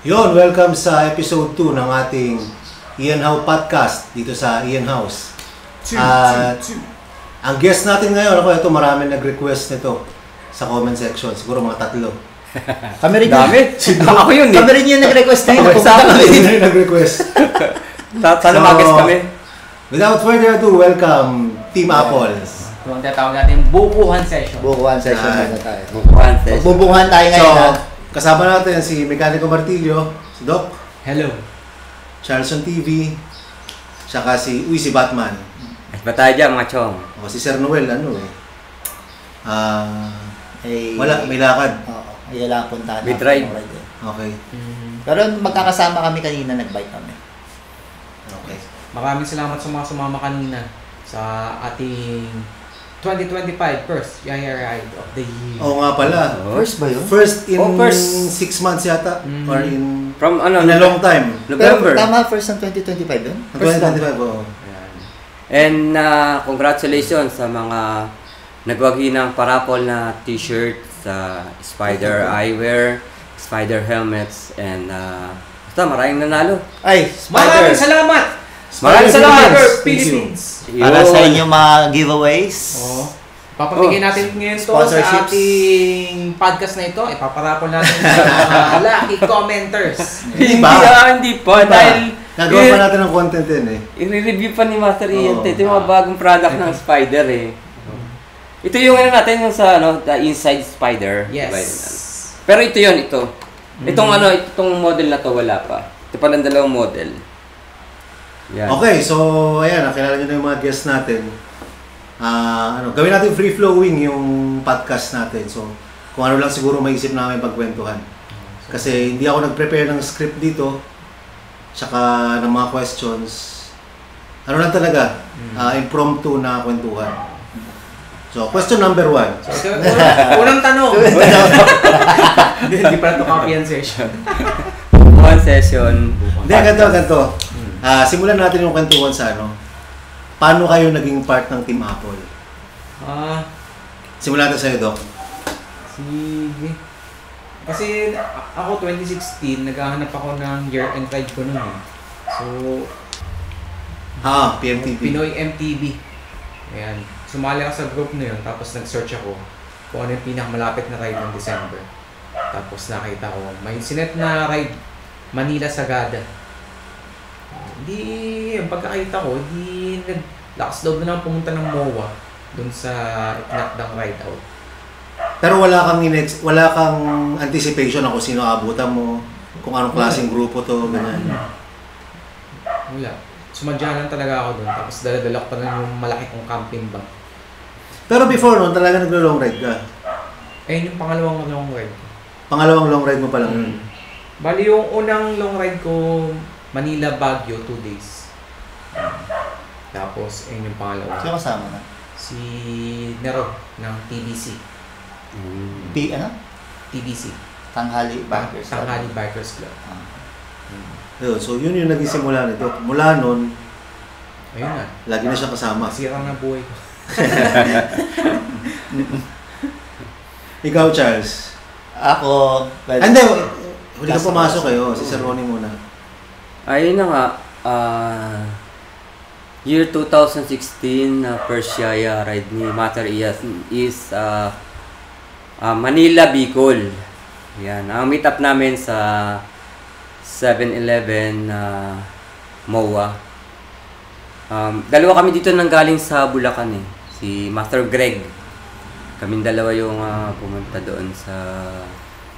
Yon, welcome sa episode 2 ng ating Ian House podcast dito sa Ian House. At ang guest natin ngayon, ito maraming nag-request nito sa comment section. Siguro mga 3. Kami rin dami. Ako yun Kami rin yung nag-request na yun. Kami rin nag-request. Sana mag-guest kami. Without further ado, welcome Team Apples. Kung tatawag natin bukuhan session. Bukuhan session na tayo. Bukuhan session. Magbubukuhan tayo ngayon. Kasama natin si Mecanico Martillo, si Doc. Hello. Charleston TV. Tsaka si Batman. At ba tayo dyan, mga chong? O si Sir Noel, wala, may lakad. Oo, ay lang puntahan. With ride. Okay. Pero magkakasama kami kanina, nag-bike kami. Okay. Maraming salamat sa mga sumama kanina sa ating 2025 first Yaya Ride of the Year. Oo nga pala. First ba yun? First in first. 6 months yata. Or in From in a long time. November. Pero tama, first ng 2025 yun? 2025, oo. And congratulations sa mga nagwagi ng parapol na t-shirt sa Spider Eyewear, Spider Helmets, and basta maraming nanalo. Ay, Maraming Spider! salamat! Maraming salamat! Philippines! Para sa inyong mga giveaways. Oo. Papamigay natin ngayon to sa Sponsorships. ating podcast na ito. Ipaparapol natin sa mga lucky commenters. Hindi pa. Diba? Dahil Nagawa pa natin ng content din eh. i-review pa ni Master Ian. Oo. Ito yung mga bagong product ng Spider eh. Ito yung natin yung sa the Inside Spider. Yes. Diba? Pero ito yun, ito. Itong model na to wala pa. Ito pa ng dalawang model. Yan. Okay, so ayan, nakilala nyo na yung mga guests natin. Gawin natin free-flowing yung podcast natin. So, kung ano lang siguro maisip namin pagkwentuhan. Kasi hindi ako nag-prepare ng script dito. Tsaka ng mga questions. Ano lang talaga? Impromptu na kwentuhan. So, question number 1. So, unang tanong. Hindi pa ito copy and session. One session. Hindi, ganito. Simulan natin yung kwentuhan sa paano kayo naging part ng Team Apple? Simulan natin sa'yo, Doc. Sige. Kasi ako 2016, naghahanap ako ng year-end ride ko nun eh. So, PMTV. Pinoy MTV. Ayan. Sumali ako sa group na yun, tapos nag-search ako kung ano yung pinakamalapit na ride ng December. Tapos nakita ko, may sinet na ride, Manila Sagada. Ang pagkakita ko, nag-lakas loob na lang pumunta ng MOA dun sa itinakdang ride out. Pero wala kang anticipation na kung sino abutan mo, kung anong klaseng grupo to, ganyan. Wala. Sumadya lang talaga ako dun, tapos dala-dala ko pa lang yung malaki kong camping bag. Pero before noon, talaga naglo-long ride ka? Ayun yung pangalawang long ride ko. Pangalawang long ride mo pa lang. Bali yung unang long ride ko, Manila, Baguio, 2 days. Tapos, ayun yung pangalawa. Sino kasama na? Si Nero ng TBC. TBC. Tanghali Bikers. Tanghali Bikers Club. So yun yung naging simula nito. Mula noon, Ayun na. lagi na siya kasama. Masira na buhay ko. Ikaw, Charles. Ako, Hindi, huli ka pumasok kayo. Si Sir Ronnie muna. Ayun na nga. Year 2016, first Yaya ride ni Master Ian is Manila, Bicol. Yan. Ang meet up namin sa 7-Eleven MOA. Dalawa kami dito nang galing sa Bulacan eh. Si Master Greg. Kaming dalawa yung pumunta doon sa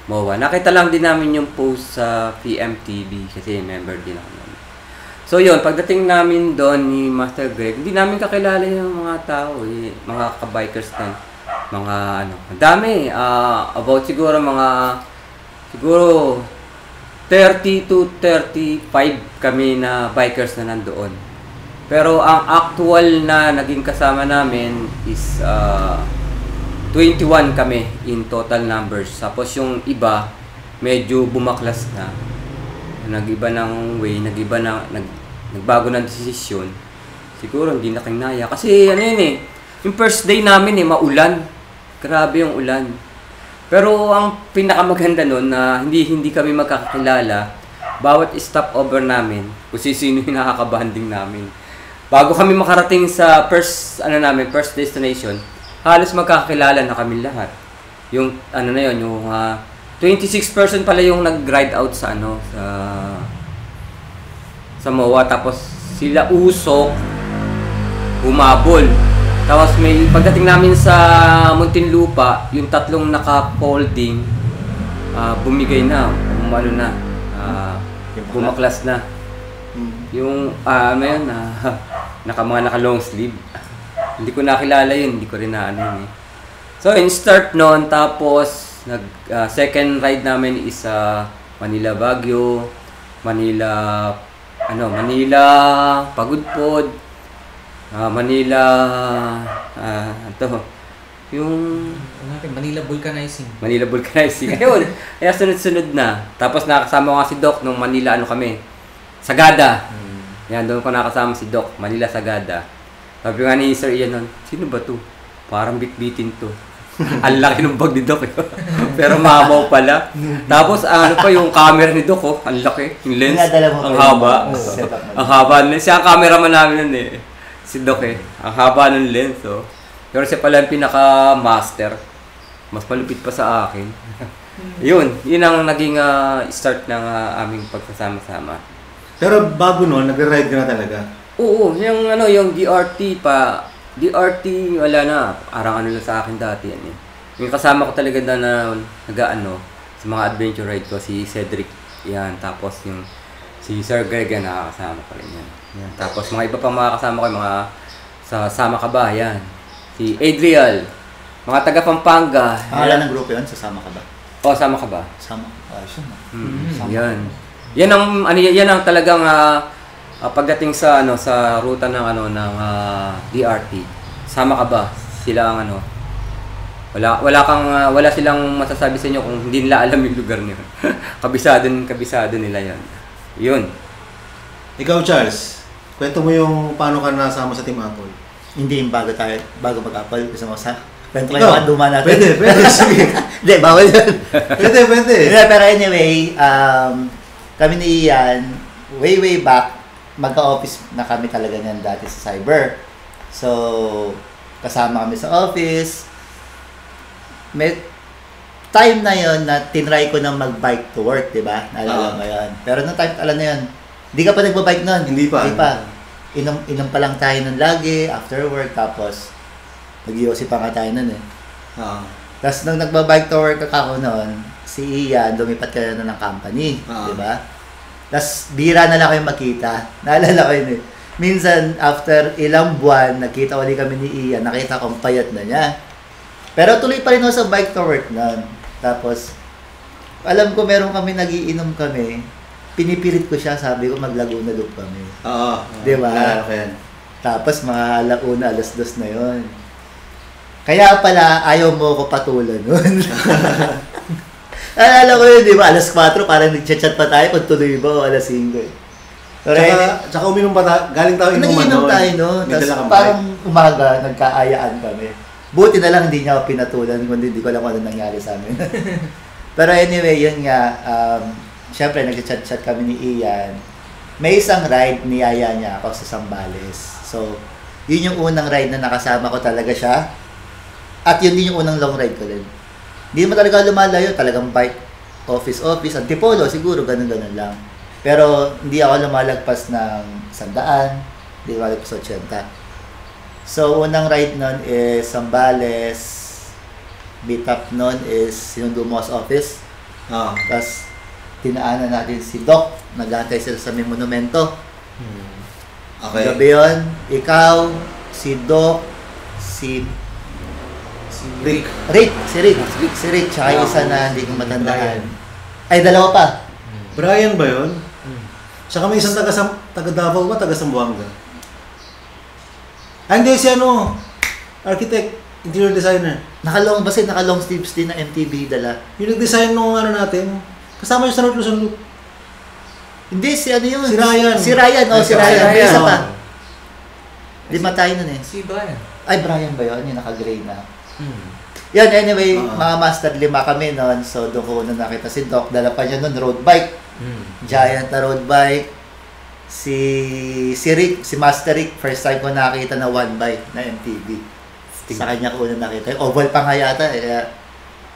MOA. Nakita lang din namin yung post sa PMTV kasi member din ako namin. So yun, pagdating namin doon ni Master Greg, hindi namin kakilala yung mga tao eh, mga kabikers na mga dami, about siguro 30 to 35 kami na bikers na nandoon. Pero ang actual na naging kasama namin is 21 kami in total numbers. Tapos yung iba, medyo bumaklas na. Nag-iba ng way, nagbago ng desisyon. Siguro hindi na kinaya. Kasi yung first day namin maulan. Grabe yung ulan. Pero ang pinakamaganda nun na hindi kami magkakakilala, bawat stopover namin, kung sino yung nakakabanding namin. Bago kami makarating sa first destination, halos magkakakilala na kami lahat. Yung yung 26% pala yung nag-ride out sa sa MOA, tapos sila Usok humabol. Tapos may pagdating namin sa Muntinlupa, yung tatlong naka-folding bumigay na, bumaklas na. Yung naka long sleeve. Hindi ko nakilala yun, hindi ko rin eh. So in start noon, tapos second ride namin is Manila Baguio, Manila Pagudpod, Manila yung Manila Vulcanizing. Ayun, kaya sunod-sunod na. Tapos nakasama ko nga si Doc nung Manila kami. Sagada. Yan, doon ko nakasama si Doc, Manila Sagada. Sabi nga ni Sir Ian nun, sino ba to? Parang bitbitin to. Ang laki ng bag ni Doc. Pero mamaw pala. Tapos pa yung camera ni Doc, ang laki. Yung lens, ang haba. Ang haba. Siya ang cameraman namin nun si Doc Ang haba ng lens. Pero siya pala yung pinaka-master. Mas malupit pa sa akin. Yun ang naging start ng aming pagsasama-sama. Pero bago noon, nagre-ride ka na talaga? Oo, yung DRT wala na. Parang lang sa akin dati yan Yung kasama ko talaga na sa mga adventure ride ko, si Cedric. Yan, tapos yung si Sir Greg nakakasama ko rin yan. Tapos mga iba pang mga kasama ko, mga sa Sama Ka Ba, yan. Si Adriel, mga taga Pampanga. Pangalan ng grupo yun, Sasama Ka Ba? Sama Ka Ba. Sama. Yan. Yan ang talagang pagdating sa sa ruta ng DRT. Sama Ka Ba? Sila ang wala silang masasabi sa inyo kung hindi nila alam yung lugar niyo. kabisado nila 'yan. 'Yun. Ikaw, Charles, kwento mo yung paano ka nasama sa Team Apple. Hindi yung bago mag-Apple, gusto mo kwento kayo ang duma natin. Pwede, sige. Hindi, bawal yun. Pwede. Pero anyway, kami ni Ian, way back, magka-office na kami talaga niyan dati sa Cyber. So, kasama kami sa office. May time na yon na tinry ko na mag-bike to work, di ba? Naalala mo yun. Pero nung time, alam na yun, hindi ka pa nagbabike nun. Hindi pa. Inom pa lang tayo nun lagi, after work, tapos nag-iossi pa nga tayo nun Tapos nung nagbabike to work ako noon, si Ian, lumipat ka na ng company, di ba? Tapos bira na lang kayo makita. Naalala ko yun Minsan, after ilang buwan, nakita ulit kami ni Ian, nakita kong payat na niya. Pero tuloy pa rin ako sa bike to work noon. Tapos, alam ko meron kami, nagiinom kami, pinipilit ko siya, sabi ko mag-Laguna Loop kami. Oo. Di ba? Tapos mga alauna, 2:00 na yon. Kaya pala, ayaw mo ko patulan nun. Alala ko yun, di ba? 4:00, parang nag-chat pa tayo kung tuloy ba o 5:00 Tsaka uminom pa galing tayo inuman nag-iinom tayo noon. Tapos parang umaga, nagkaayaan kami. Buti na lang hindi niya ako pinatulan, kundi hindi ko alam ano nangyari sa amin. Pero anyway, yun nga, syempre nag-chat kami ni Ian. May isang ride, niyaya niya ako sa Zambales. So, yun yung unang ride na nakasama ko talaga siya. At yun din yung unang long ride ko din. Hindi mo talaga lumalayo, talagang bike, office, Antipolo, siguro, ganun lang. Pero hindi ako lumalagpas ng 100, hindi lumalagpas 80. So, unang ride nun is Zambales, meet-up nun is sinundo mo sa office. Tapos, tinaanan natin si Doc, nag-aantay sila sa may monumento. Okay. Gabi yun, ikaw, si Doc, si Rick. Si Rick, tsaka isa na hindi ko matandaan. Ay, dalawa pa. Brian ba yun? Tsaka may isang taga Davao ba? Taga Zamboanga? Hindi, si architect, interior designer. Naka-long sleeves din na MTV dala. Yung nag-design nung natin, kasama yung sa North Luzon Loop. Hindi, si yun? Si Ryan. Si Ryan. May isa pa. 5 tayo nun Si Brian. Ay, Brian ba yun? Yung naka-gray na. Yan, anyway, mga master, 5 kami noon. So, doon ko na nakita si Doc. Dala pa niya noon, road bike. Giant na road bike. Si Rick, si Master Rick, first time ko nakita na one bike na MTB. Sa kanya ko na nakita. Oval pa nga yata.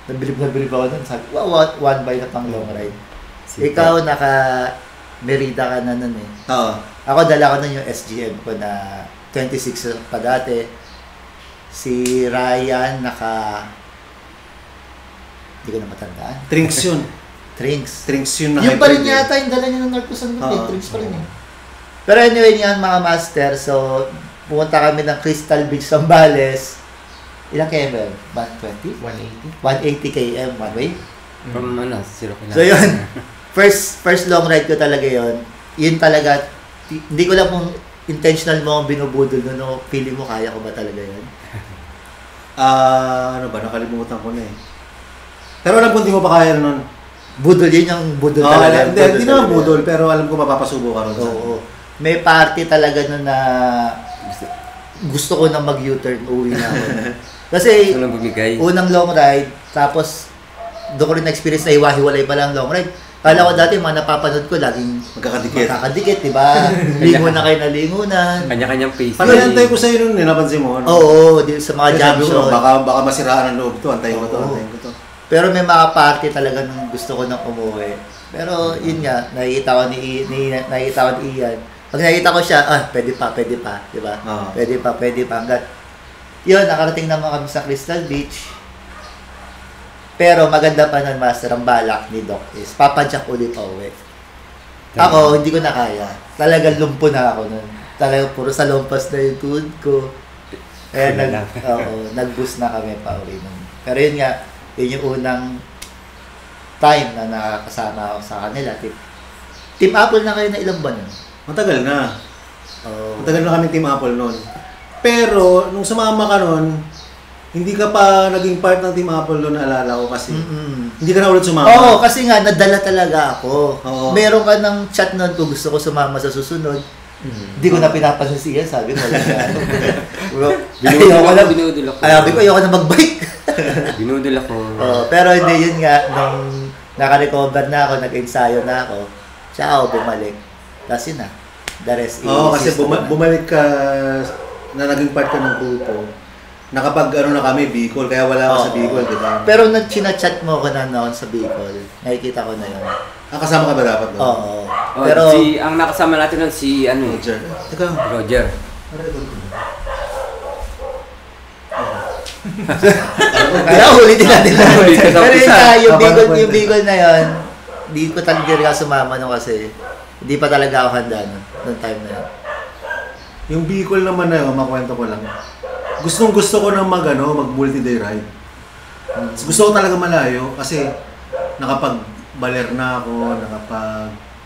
Nabilib ako doon. Sabi, wow, one bike na pang long ride. Ikaw, naka-merida ka na noon eh. Oo. Ako, dala ko nun yung SGM ko na 26 pa dati. Si Ryan, hindi ko na matandaan. Trinks yun. Trinks. Yun na Yung pa rin hybrid yata, yung dala niya ng Narcosan doon. Trinks pa rin yun. Pero anyway, yan mga master. So, pumunta kami ng Crystal Beach, Zambales. Ilang km? 120? 180 km one way. From zero kilometers. So yun, first long ride ko talaga yun. Yun talaga, hindi ko lang kung intentional mo akong binubudol nun, no? Feeling mo kaya ko ba talaga yun? Ano ba, nakalimutan ko na eh. Pero alam ko hindi mo pa kaya nun. Budol, yun yung budol talaga. Hindi naman budol, pero alam ko mapapasubo ka ron. Oo. May party talaga nun na gusto ko na mag-U-turn, uwi na ako. Kasi, unang long ride, tapos doon ko rin na-experience na iwahiwalay pa lang long ride. Kala ko dati, mga napapanood ko, laging magkakadikit, di ba? Lingo na kayo na lingunan. Kanya-kanyang pace. Panayantay ko sa'yo nun, napansin mo. Oo, sa mga junction. Baka masiraan ang loob to, antayin ko to. Pero may mga party talaga nung gusto ko nang umuwi. Pero yun nga, nakikita ko ni Ian. Pag nakikita ko siya, pwede pa, di ba? Pwede pa. Hanggat, yun, nakarating naman kami sa Crystal Beach. Pero maganda pa nun, Master, ang balak ni Doc is papadyak ulit uwi. Ako, hindi ko na kaya. Talagang lumpo na ako nun. Talagang puro sa lumpas na yung tuhod ko. Kaya nag-boost na kami pa uwi nun. Pero yun nga, yun yung unang time na nakakasama ako sa kanila. Team Apple na kayo na ilang buwan nun? Matagal na. Matagal na kami Team Apple nun. Pero, nung sumama ka nun, hindi ka pa naging part ng Team Apple doon, naalala ko kasi. Hindi ka na ulit sumama. Oo, kasi nga, nadala talaga ako. Meron ka ng chat noon kung gusto ko sumama sa susunod. Hindi ko na pinapansin siya, sabi ko, wala na. Binudol ako. Sabi ko, ayoko na mag-bike. Binudol ako. Pero hindi, yun nga, nung naka-recover na ako, nag-ensayo na ako, siya ako bumalik. Kasi na, the rest is... kasi bumalik ka, na naging part ka ng grupo. Nakapag na kami, Bicol, kaya wala ka sa Bicol, di ba? Pero nung chinachat mo ko na noon sa Bicol, nakikita ko na yun. Kasama ka ba dapat doon? Oo. Pero ang nakasama natin nun si Roger. Roger. Kaya ulitin natin. Pero yung Bicol na yun, hindi ko talaga rin sumama nung kasi hindi pa talaga ako handa noong time na yun. Yung Bicol naman na yun, makwento ko lang. Gusto ko nang mag-multi-day ride. Gusto ko talaga malayo kasi nakapag-baler na ako,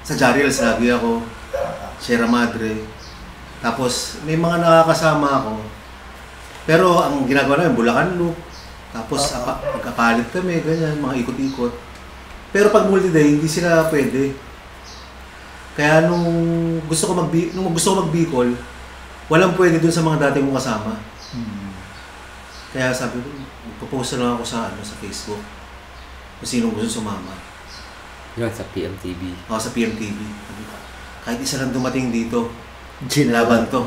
sa Jariels lagi ako, Sierra Madre. Tapos may mga nakakasama ako. Pero ang ginagawa namin, Bulacan Loop. Tapos magkapalit kami, ganyan, mga ikot-ikot. Pero pag multi-day, hindi sila pwede. Kaya nung gusto ko mag-Bicol, walang pwede dun sa mga dati mong kasama. Kaya sabi ko, magpo-post na lang ako sa Facebook kung sinong gusto sumama. Yun, sa PMTV. Sa PMTV. Kahit isa lang dumating dito, laban to.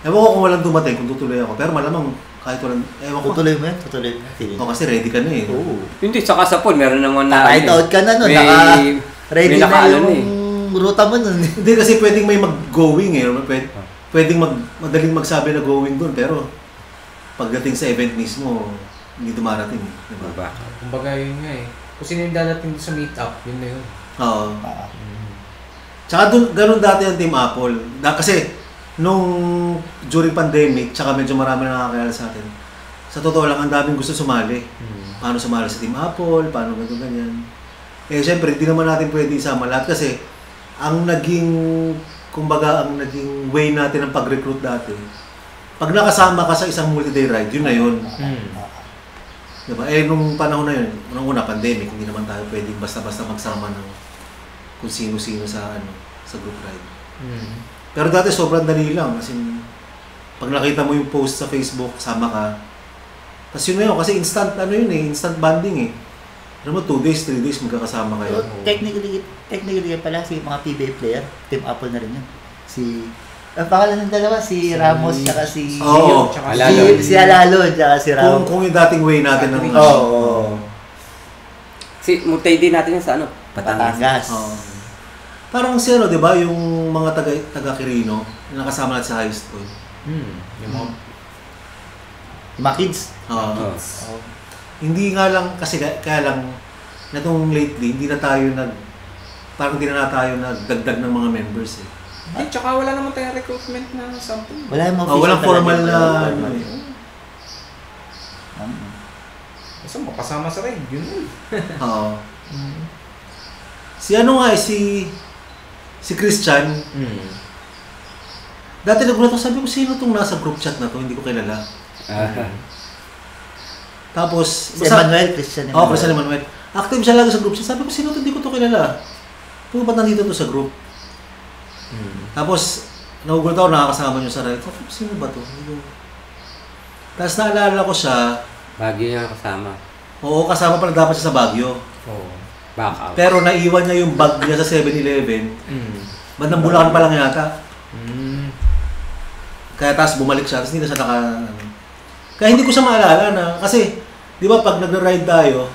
Ewan ko kung walang dumating, kung tutuloy ako. Pero malamang, kahit walang, ewan ko. Tutuloy mo yan? Tutuloy mo. Kasi ready ka na eh. Hindi, saka sa pool, meron naman na... Kahit out ka na nun, ready na yung ruta mo nun. Hindi, kasi pwedeng may mag-going eh. Pwedeng madaling magsabi na going doon, pero pagdating sa event mismo, hindi dumarating. Diba? Kumbaga yun nga eh. Kung sino yung dadating sa meet-up, yun na yun. Oo. Tsaka ganun dati ang Team Apple. Kasi, during pandemic, tsaka medyo marami na nakakilala sa atin, sa totoo lang, ang daming gusto sumali. Paano sumali sa Team Apple, paano ganyan. Siyempre, hindi naman natin pwede isama lahat kasi, ang naging way natin ng pag-recruit dati, pag nakasama ka sa isang multi-day ride, yun na yun. Diba? Nung panahon na yun, nung una, pandemic, hindi naman tayo pwedeng basta-basta magsama ng kung sino-sino sa group ride. Pero dati sobrang dali lang. Kasi pag nakita mo yung post sa Facebook, sama ka, Tapos yun na yun, kasi instant instant bonding eh. Alam mo, 2 days, 3 days magkakasama kayo. So, technically pala si mga PBA player, Team Apple na rin yun. Ang pangalan ng dalawa, si Ramos tsaka si Oo, tsaka Alalo. si Alalo tsaka si Ramos. Kung yung dating way natin ng... Oo. Si Mutay din natin yan sa Batangas. Oo. Parang si di ba, yung mga taga Quirino, yung nakasama natin sa high school. Yung mga Mga kids. Oo. Oo. Hindi nga lang, kasi kaya lang, na itong lately, hindi na tayo parang hindi na tayo nagdagdag ng mga members eh. Hindi, tsaka wala naman tayong recruitment na something. Wala yung Walang formal na... Basta mapasama sa raid, yun. Oo. Si si Christian, dati nagulat ako, sabi ko, sino itong nasa group chat na to? Hindi ko kilala. Tapos, Si Emmanuel, Christian Emmanuel. Christian Emmanuel. Active siya lagi sa group chat. Sabi ko, sino to? Hindi ko to kilala. Ba't nandito to sa group? Tapos, nagugulat ako, nakakasama niyo sa raid. Sabi ko, sino ba to? Tapos naalala ko siya. Baguio niya kasama. Oo, kasama pala dapat siya sa Baguio. Oo. Back out. Pero naiwan niya yung bag niya sa 7-Eleven. Bandang Bulacan pa lang yata. Kaya tapos bumalik siya, tapos hindi na siya Kaya hindi ko siya maalala na, kasi, di ba pag nag-ride tayo,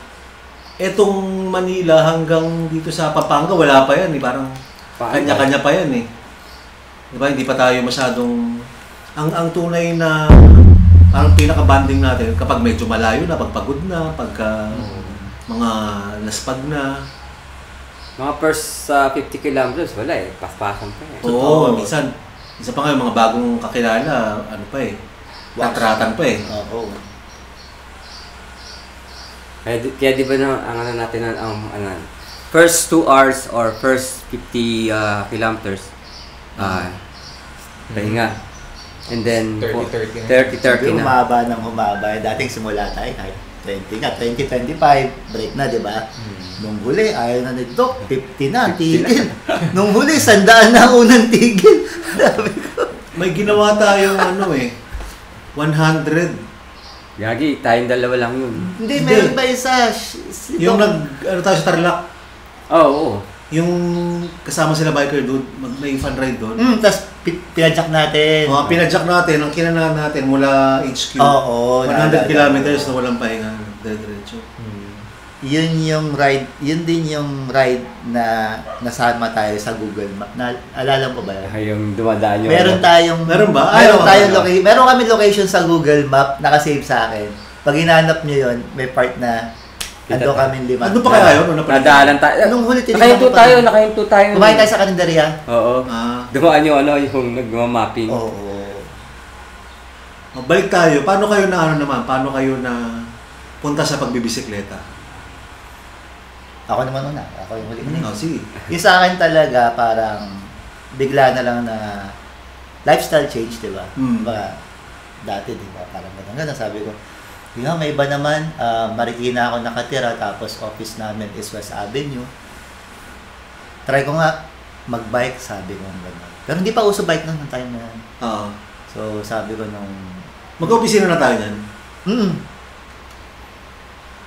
etong Manila hanggang dito sa Pampanga, wala pa yan eh. Parang kanya-kanya pa yan eh. Di ba, hindi pa tayo masyadong, ang tunay na, parang pinaka-banding natin, kapag medyo malayo na, pagpagod na, pagka mga laspag na. Mga first 50 kilometers, wala eh. Paspasan pa eh. Oo, minsan pa nga yung mga bagong kakilala, tatratan pa eh. Oo. Kaya di ba ang natin first 2 hours or first 50 kilometers, pahinga. And then 30-30 30-30 na. Humaba ng humaba. Dating simula tayo kahit 20-25, break na, di ba? Nung huli, ayaw na nito, 50 na, tigil. Nung huli, 100 na unang tigil. Sabi ko. May ginawa tayong 100. Gagi, tayong dalawa lang yun. Hindi, meron pa isa. Yung tayo sa Tarlac. Oo. Yung kasama sila biker dude, may fun ride doon. Tapos pinadyak natin. Pinadyak natin, ang kinanan natin mula HQ. Oo. 100 kilometers na walang pahinga. Diretso. Yun din yung ride na nasama tayo sa Google Map. Alala mo ba yan? Yung dumadaan yung... Meron ba? Meron kami location sa Google Map, nakasave sa akin. Pag hinanap nyo yun, may part na ando kami 5. Ano pa kaya yun? Nadaanan tayo. Nung huli Nakahinto tayo. Kumain tayo sa karinderya. Oo. Dumaan yung yung nagmamapping. Oo. Balik tayo. Paano kayo na punta sa pagbibisikleta? Ako naman una. Ako yung huli. Sige. Yung sa akin talaga, parang bigla na lang na lifestyle change, di ba? Diba, dati, di ba? Parang ganun. Sabi ko, may iba naman, Marikina ako nakatira, tapos office namin is West Avenue. Try ko nga mag-bike, sabi ko gano'n. Pero hindi pa uso bike nung time na yan. So, sabi ko nung... Mag-opisina na tayo yan?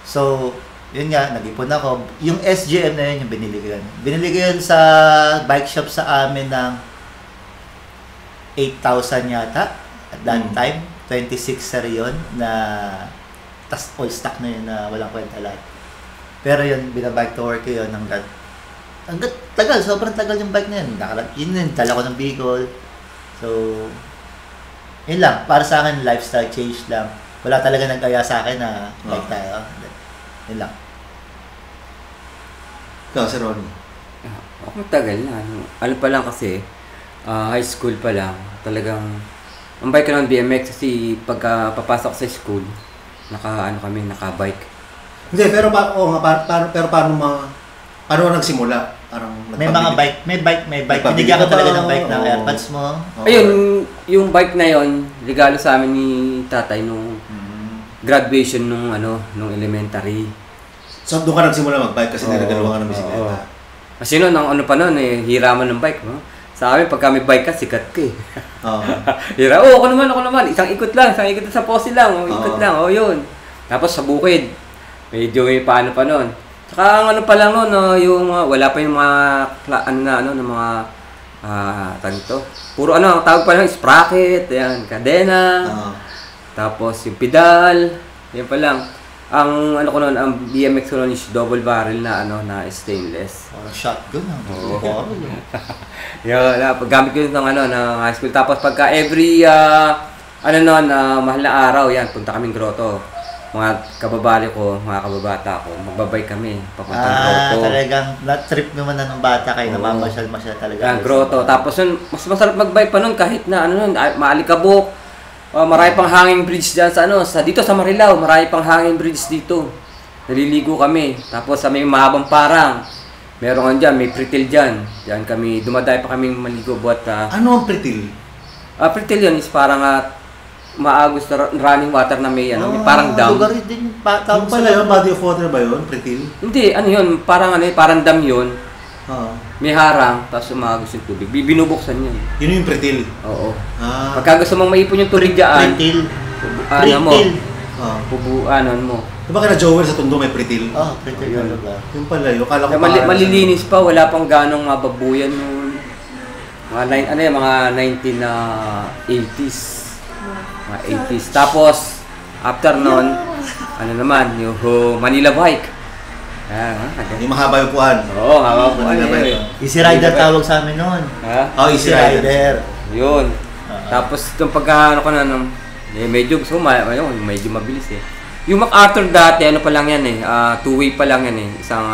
So, yun nga, nag-ipon ako. Yung SGM na yun, yung binili ko yun. Binili ko yun sa bike shop sa amin ng 8,000 yata. At that time, 26 yun na tas all stock na yun na walang kwenta lahat. Pero yun, binabike to work ko yun hanggat tagal, sobrang tagal yung bike na yun. Yun, dala ko ng Bicol. So, yun lang. Para sa akin, lifestyle change lang. Wala talaga nag-aya sa akin na bike tayo. Yun lang. Ikaw, si Ronnie. Ako matagal na. Ano pa lang kasi, high school pa lang, talagang, ang bike ko ng BMX kasi pagka papasok sa school, naka-bike. Hindi, pero paano nagsimula? Parang may mga bike, may bike. Binigyan ka talaga ng bike ng AirPods mo. Ayun, yung bike na yon, regalo sa amin ni tatay nung graduation nung elementary. So doon ka nagsimula mag-bike kasi niregaluhan ka ng bisikleta. Kasi noon, hiraman ng bike, no? Sa amin, pag kami bike ka, sikat ka eh. Oo. Ako naman. Isang ikot sa poste lang, ikot lang, yun. Tapos sa bukid, medyo may paano pa nun. Saka ang ano pa lang nun, yung wala pa yung mga, mga, tawag puro tawag pa lang, sprocket, yan, kadena, tapos yung pedal, yan pa lang. Ang ko nun, ang BMX ko nun is double barrel na na stainless. Parang shotgun Oo. Yung gamit ko yun ng high school. Tapos pagka every mahal na araw, yan, punta kaming grotto. Mga kababali ko, mga kababata ko, magbabike kami, papuntang grotto. Talagang na-trip naman na ng bata kayo, namamasyal-masyal talaga. Grotto. Tapos yun, mas masarap magbike pa nun kahit na maalikabok. Marami pang hanging bridge dyan dito sa Marilao, marami pang hanging bridge dito. Naliligo kami. Tapos sa may mahabang parang, meron dyan, may pritil dyan. Diyan kami, dumaday pa kaming maligo buat. Ano ang pritil? Pritil yun is parang maagos na running water na may may parang dam. Lugar din Yung pala yun, body of water ba yun? Pritil? Hindi, yun, parang dam yun. May harang, tapos umagos yung tubig. Binubuksan yun. Yun yung pritil? Oo. Pagka gusto mong maipon yung tubig dyan, pritil. mo. Diba kaya Joel sa Tondo may pritil? Pritil yun. Yung pala yun, kala ko malilinis pa, wala pang ganong mababuyan nun. Mga 1980s. Mga 80s. Tapos, after nun, naman, yung Manila Bike. Yung mahaba yung puan. Oo, mahaba yung puan. Easy Rider tawag sa amin noon. Easy Rider. Yun. Tapos, itong pagka, medyo gusto mo, medyo mabilis eh. Yung MacArthur dati, pa lang yan eh, two-way pa lang yan eh. Isang,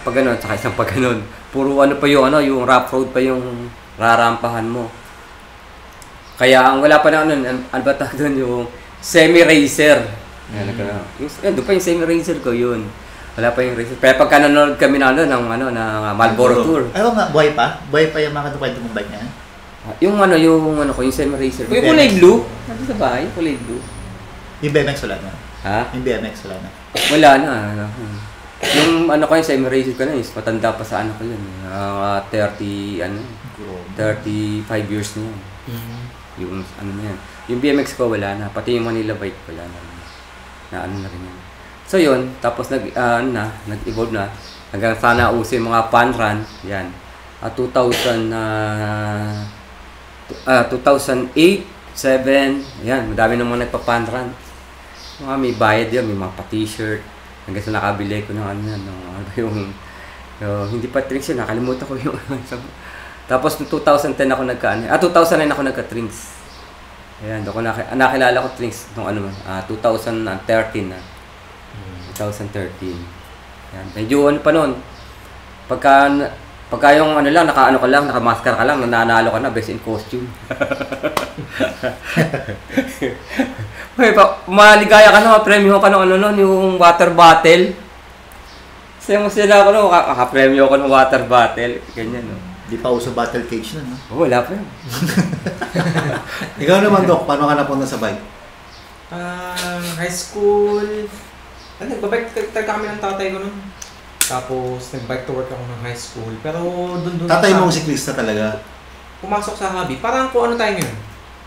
pag ganun, saka isang pag ganun. Puro pa yung, yung rough road pa yung rarampahan mo. Kaya ang wala pa na ba tawag doon yung semi-racer. Doon pa yung semi-racer ko yun. Wala pa yung racer. Pero pagka nanonood kami ng Marlboro Tour. Ayaw nga, buhay pa? Buhay pa yung mga kwento mong bike niya? Yung yung semi-racer ko. Yung kulay blue. Nandito sa bahay, yung kulay blue. Yung BMX wala na? Yung BMX wala na? Wala na. Yung yung semi-racer ko na is matanda pa sa ko yun. 35 years na yun. Yung yan. Yung BMX ko wala na, pati yung Manila Bike wala na. Na rin yan. So yun, tapos nag-evolve na. Hanggang sana uso yung mga fun run, yan. 2008, 2007, yan, madami namang nagpa-fun run. May bayad yan, may mga pa-t-shirt. Hanggang sa nakabili ko ng yung hindi pa tricks yun, nakalimutan ko yung Tapos 2010 ako 2009 ako nagka-Trinks. Ayan, doon ko nakilala ko Trinks nung 2013 na. 2013. Ayan, medyo pa noon. Pagka yung nakamaskar ka lang, nananalo ka na, best in costume. Maligaya ka na, ma-premyo ka ng yung water bottle. Masaya ako makapremyo ko ng water bottle. Ganyan, Di pa uso battle cage nun, no? Wala pa yun. Ikaw naman, Doc, paano ka napunta sa bike? High school, nagbabike talaga kami ng tatay ko nun. Tapos, nag-bike to work ako ng high school. Pero doon tatay mong siklista talaga? Pumasok sa hobby. Parang kung ano tayo ngayon.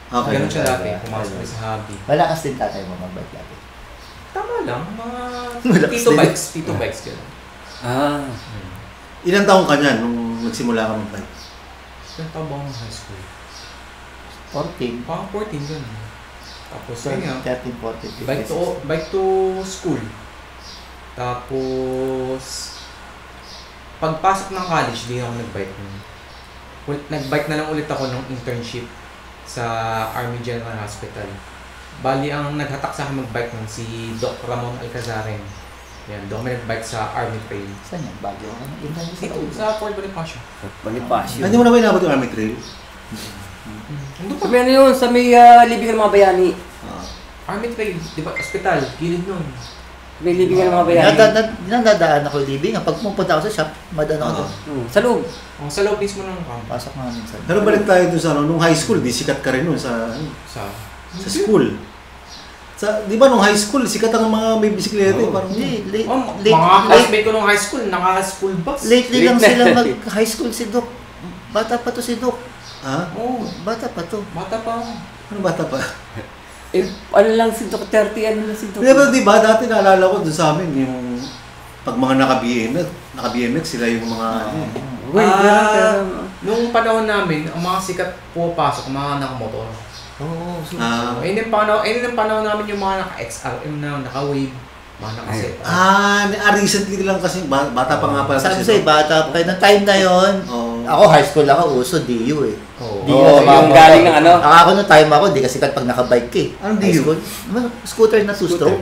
Okay. Ganun siya dati, pumasok sa hobby. Wala kasi din tatay mo mag-bike dati? Tama lang, mga Tito bikes gano'n. Ilang taong ka niyan nung nagsimula ka mag-bike? Ilang taon ba ako ng high school? 14. Parang 14 gano'n. Tapos, 13, 14. Bike to school. Tapos, pagpasok ng college, di ako nag-bike nun. Nag-bike na lang ulit ako nung internship sa Army General Hospital. Bali, ang naghatak sa akin mag-bike nun si Doc Ramon Alcazaren. Yan, doon kami nag-bike sa Army Trail. Saan yan? Bago ako? Dito, sa Fort Bonifacio. Hindi mo na ba inabot yung Army Trail? Sa may yun, sa may libingan ng mga bayani. Army Trail, di ba? Hospital, gilid nun. May libingan ng mga bayani. Dinadadaan ako libing. Pag pumunta ako sa shop, madaan ako doon. Sa loob. Sa loob mismo ng camp. Pasok nga minsan. Pero balik tayo doon sa nung high school, di sikat ka rin nun sa school. Di ba nung high school, sikat ang mga may bisikleta eh. Parang mga classmate ko nung high school, naka-school bus. Lately lang sila mag-high school si Doc. Bata pa to si Doc. Ha? Oo, bata pa to. Bata pa. Ano bata pa? ano lang sintok, 30, ano lang sintok. Pero di ba, dati naalala ko dun sa amin, yung pag mga naka-BMX sila yung mga Wait, Nung panahon namin, ang mga sikat pupasok, mga nakamotor. Oo, so, Ayun yung panahon namin yung mga naka-XRM na, naka-Wave, mga naka-Zeta. recently lang kasi, bata pa nga pala. sabi sa'yo, bata pa kayo. Nung time na yon, ako high school ako, uso DU eh. Oo. yung galing ng ano? Ako nung time ako, di kasi pag nakabike eh. Anong High DU? school, scooter na two-stroke.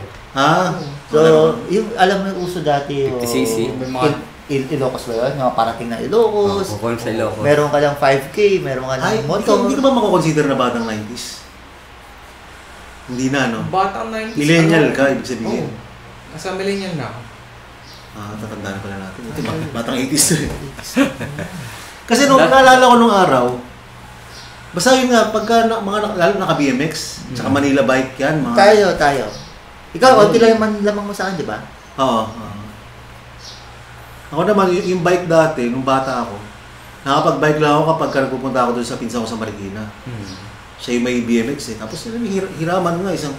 So, yung alam mo yung uso dati, 50cc. May mga Ilocos ba yun? Mga parating na Ilocos. Kung sa Ilocos. Meron ka lang 5K, meron ka lang motor. Hindi ko ba makakonsider na batang 90s? Hindi na, no? batang 90s. Millennial ka, ibig sabihin. Oo. Nasa millennial na ako. Tatanda na pala natin. Ito, batang 80s to eh. Kasi nung naalala ko nung araw, basta yun nga, pagka lalo naka-BMX, tsaka Manila bike yan. Tayo. Ikaw, konti lang yung lamang mo sa akin, di ba? Oo. Ako naman, yung bike dati, nung bata ako, nakapag-bike lang ako kapag nagpupunta ako doon sa pinsan ko sa Marikina. Siya yung may BMX eh. Tapos hiraman nga, isang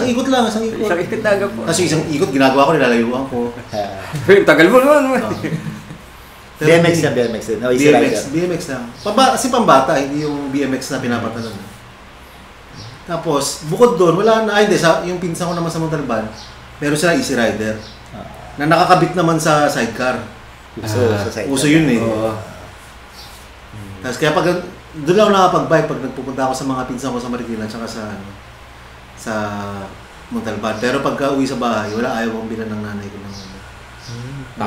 ikot lang, isang ikot. Isang ikot daga po. Kasi isang ikot, ginagawa ko, nilalayuan ko. Tagal mo naman. BMX na BMX din. No, easy rider. BMX lang. Kasi pambata, hindi yung BMX na pinapatalon. Tapos, bukod doon, wala na, yung pinsan ko naman sa Montalban, meron sila Easy Rider. Na nakakabit naman sa sidecar. Uso yun eh. Tapos kaya pag doon lang ako nakapag-bike pag nagpupunta ako sa mga pinsan ko sa Marikina at sa Montalban. Pero pagka uwi sa bahay, ayaw kong bilan ng nanay ko ng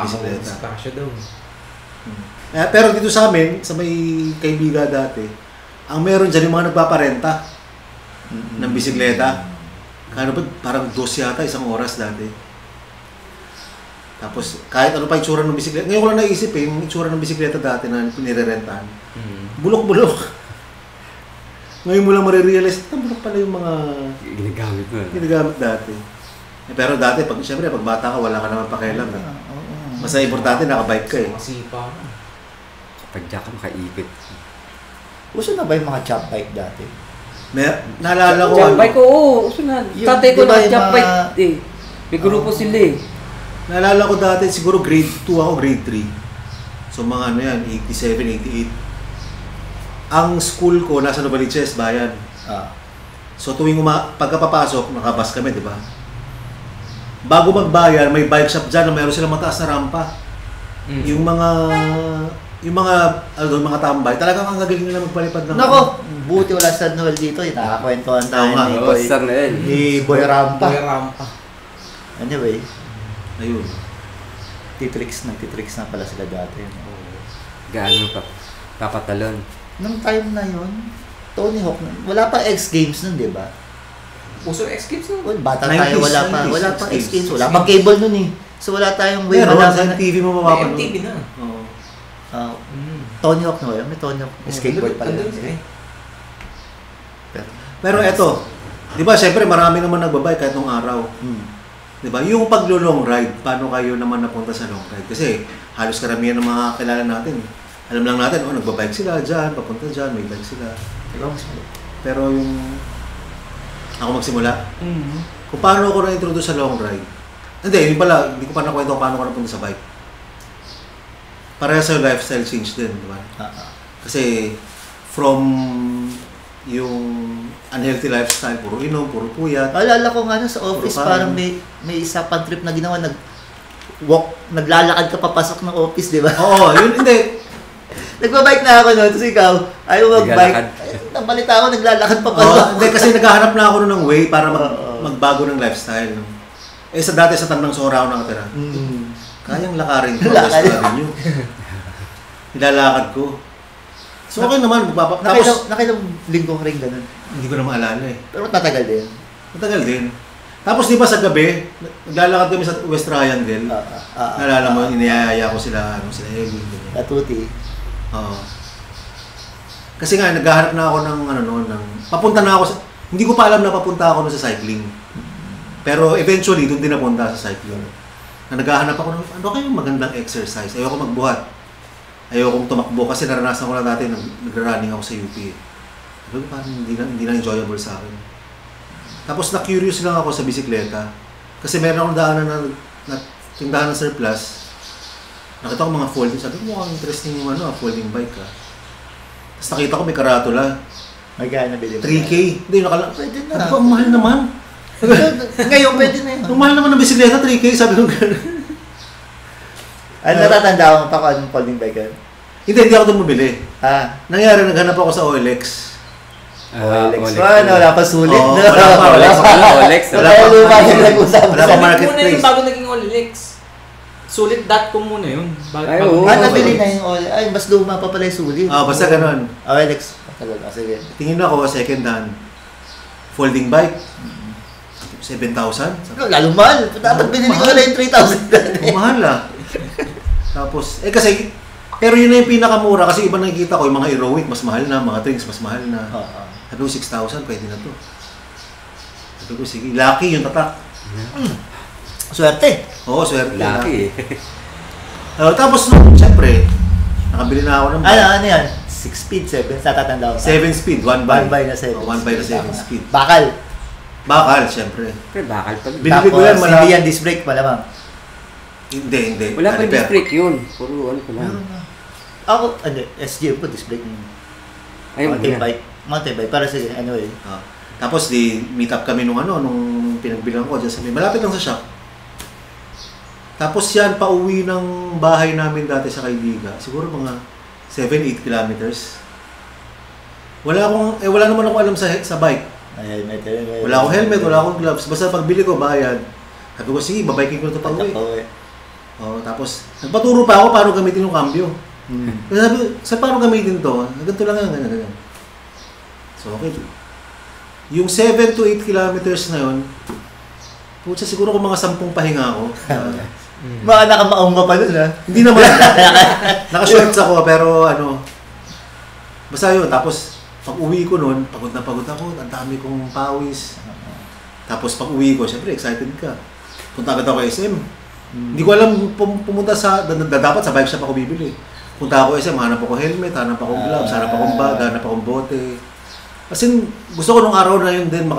bisikleta. Kasya daw. Pero dito sa amin, sa may kaibiga dati, ang meron dyan yung mga nagpaparenta ng bisikleta. Kano ba? Parang 2 yata, isang oras dati. Tapos, kahit ano pa yung itsura ng bisikleta. Ngayon ko lang naisip yung itsura ng bisikleta dati na pinirerentahan. Bulok-bulok. Ngayon mo lang marirealize, bulok pala yung mga ginagamit dati. Pero dati, siyempre, pag bata ka, wala ka naman pakialam. Basta importante, nakabike ka eh. Masipa ka. Kapag diyan ka makaipit. Uso na ba yung mga chop bike dati? Naalala ko. Chop bike, oo. Uso na. Tatay ko diba na chop bike eh. May grupo sila eh. Naalala ko dati, siguro grade 2 ako, grade 3. So mga ano yan, 87, 88. Ang school ko, nasa Novaliches, bayan. So tuwing pagkapapasok, nakabas kami, di ba? Bago magbayan, may bike shop dyan na mayroon silang mataas na rampa. Yung mga tambay, talagang ang gagaling nila magpalipad ng... Nako, buti wala sa Noel dito. Nakakwentuhan tayo ni Boy Rampa. Anyway. Ayun. Nagtitricks na pala sila dati. Gaano pa papatalon. Nung time na yun, Tony Hawk, wala pa X Games nun, di ba? Uso X Games nun? Bata tayo, wala pa X Games. Wala pang cable nun eh. So wala tayong way na lang. Sa TV mo mapapanood. MTV na. Oo. Tony Hawk na may Tony Hawk. Skateboard pala. Pero eto, di ba, syempre marami naman nagbabike kahit nung araw. Di ba? Yung paglo-long ride, paano kayo naman napunta sa long ride? Kasi halos karamihan ng mga kilala natin. Alam lang natin, nagbabike sila dyan, papunta dyan, may bike sila. Pero yung ako magsimula, kung paano ako na-introduce sa long ride, hindi ko pa nakwento kung paano ako napunta sa bike. Parehas sa lifestyle change din, di ba? Kasi from yung unhealthy lifestyle, puro inom, puro puyat. Alala ko nga sa office, parang may isa pang trip na ginawa, naglalakad ka papasok ng office, di ba? Oo, yun, hindi. Nagbabike na ako noon, tapos ikaw, ayaw mag-bike. Nabalita ako, naglalakad papasok. Hindi, kasi naghahanap na ako ng way para magbago ng lifestyle. Sa dati sa Tandang Sora ako nakatira. Kayang lakarin ko, West Avenue. Nilalakad ko. So okay naman, Nakailang linggong ring ganun. Hindi ko na maalala eh. Pero matagal din. Matagal din. Tapos di ba sa gabi, naglalakad kami sa West Triangle. Naalala mo, iniyaya ko sila Ellie. Katuti. Oo. Kasi nga, naghahanap na ako ng papunta na ako hindi ko pa alam na papunta ako sa cycling. Pero eventually, doon din napunta sa cycling. Naghahanap ako ng ano kayong magandang exercise. Ayoko magbuhat. Ayokong tumakbo kasi naranasan ko na dati nagra-running ako sa UP. Pero parang hindi na enjoyable sa akin. Tapos na-curious lang ako sa bisikleta. Kasi meron akong daanan na tindahan ng surplus. Nakita ko mga folding. Sabi ko, mukhang interesting yung folding bike ka. Tapos nakita ko may karatula. Magkano bili mo? 3K. Hindi, Pwede na. Sabi ko, ang mahal naman. Ngayon, pwede na yun. Ang mahal naman ng bisikleta, 3K. Sabi ko, gano'n. Ano natatanda mo pa kung anong folding bike yun? Hindi ako tumubili. Nangyari, naghanap ako sa OLX. OLX. Wala pa sulit. Oo, No? wala pa OLX. OLX. Wala pa nag-usap. Wala pa Sulit muna marketplace. yun bago naging OLX. Sulit.com muna yun. Ay, oo. Nabili na yung OLX. Ay, mas luma pa pala yung sulit. Basta ganun. OLX. Sige. Tingin ako, second hand. Folding bike. 7,000. Lalo mahal. Dapat binili ko na yung 3,000. Mahal Tapos, kasi, pero yun na yung pinakamura kasi iba nakikita ko, yung mga heroic, mas mahal na, mga Trings, mas mahal na. Sabi ko, 6,000, pwede na to. Sabi ko, sige, lucky yung tatak. Swerte. Oo, swerte. Lucky. Tapos, siyempre, nakabili na ako ng bike. Ano yan? 6 speed, 7. Natatanda ko. 7 speed, 1 by. 1 by na 7. 1 by na 7 speed. Bakal. Bakal, siyempre. Pero bakal pa. Binili ko yan, Tapos, hindi yan disc brake, malamang. Hindi. Wala pa Caliper. disc brake yun. Puro ano ko lang. Ako, SGM ko, disc brake. Ayun, Mountain bike. Mountain bike. Para sige, anyway. Tapos, meet up kami nung pinagbilang ko dyan sa malapit lang sa shop. Tapos yan, pauwi ng bahay namin dati sa Kaibiga. Siguro mga 7-8 kilometers. Wala naman ako alam sa bike. Helmet. Wala akong helmet, wala akong gloves. Basta pagbili ko, bayad. Sabi ko, sige, babiking ko na ito pa uwi. Tapos, nagpaturo pa ako paano gamitin yung cambio. Sabi ko, paano gamitin ito? Ganito lang yan, ganyan. So, okay. Yung 7 to 8 kilometers na yun, putsa, siguro kung mga 10 pahinga ako. Mga nakamaong ka pa nun, ha? Hindi naman. Naka-shorts ako, pero basta yun. Tapos, pag uwi ko nun, pagod na pagod ako, ang dami kong pawis. Tapos pag uwi ko, syempre excited ka. Punta agad ako SM. Hindi ko alam pumunta dapat sa bike shop ako bibili. Punta ako SM, hanap ako helmet, hanap ako gloves, hanap akong bag, hanap akong bote. Kasi gusto ko nung araw na yun din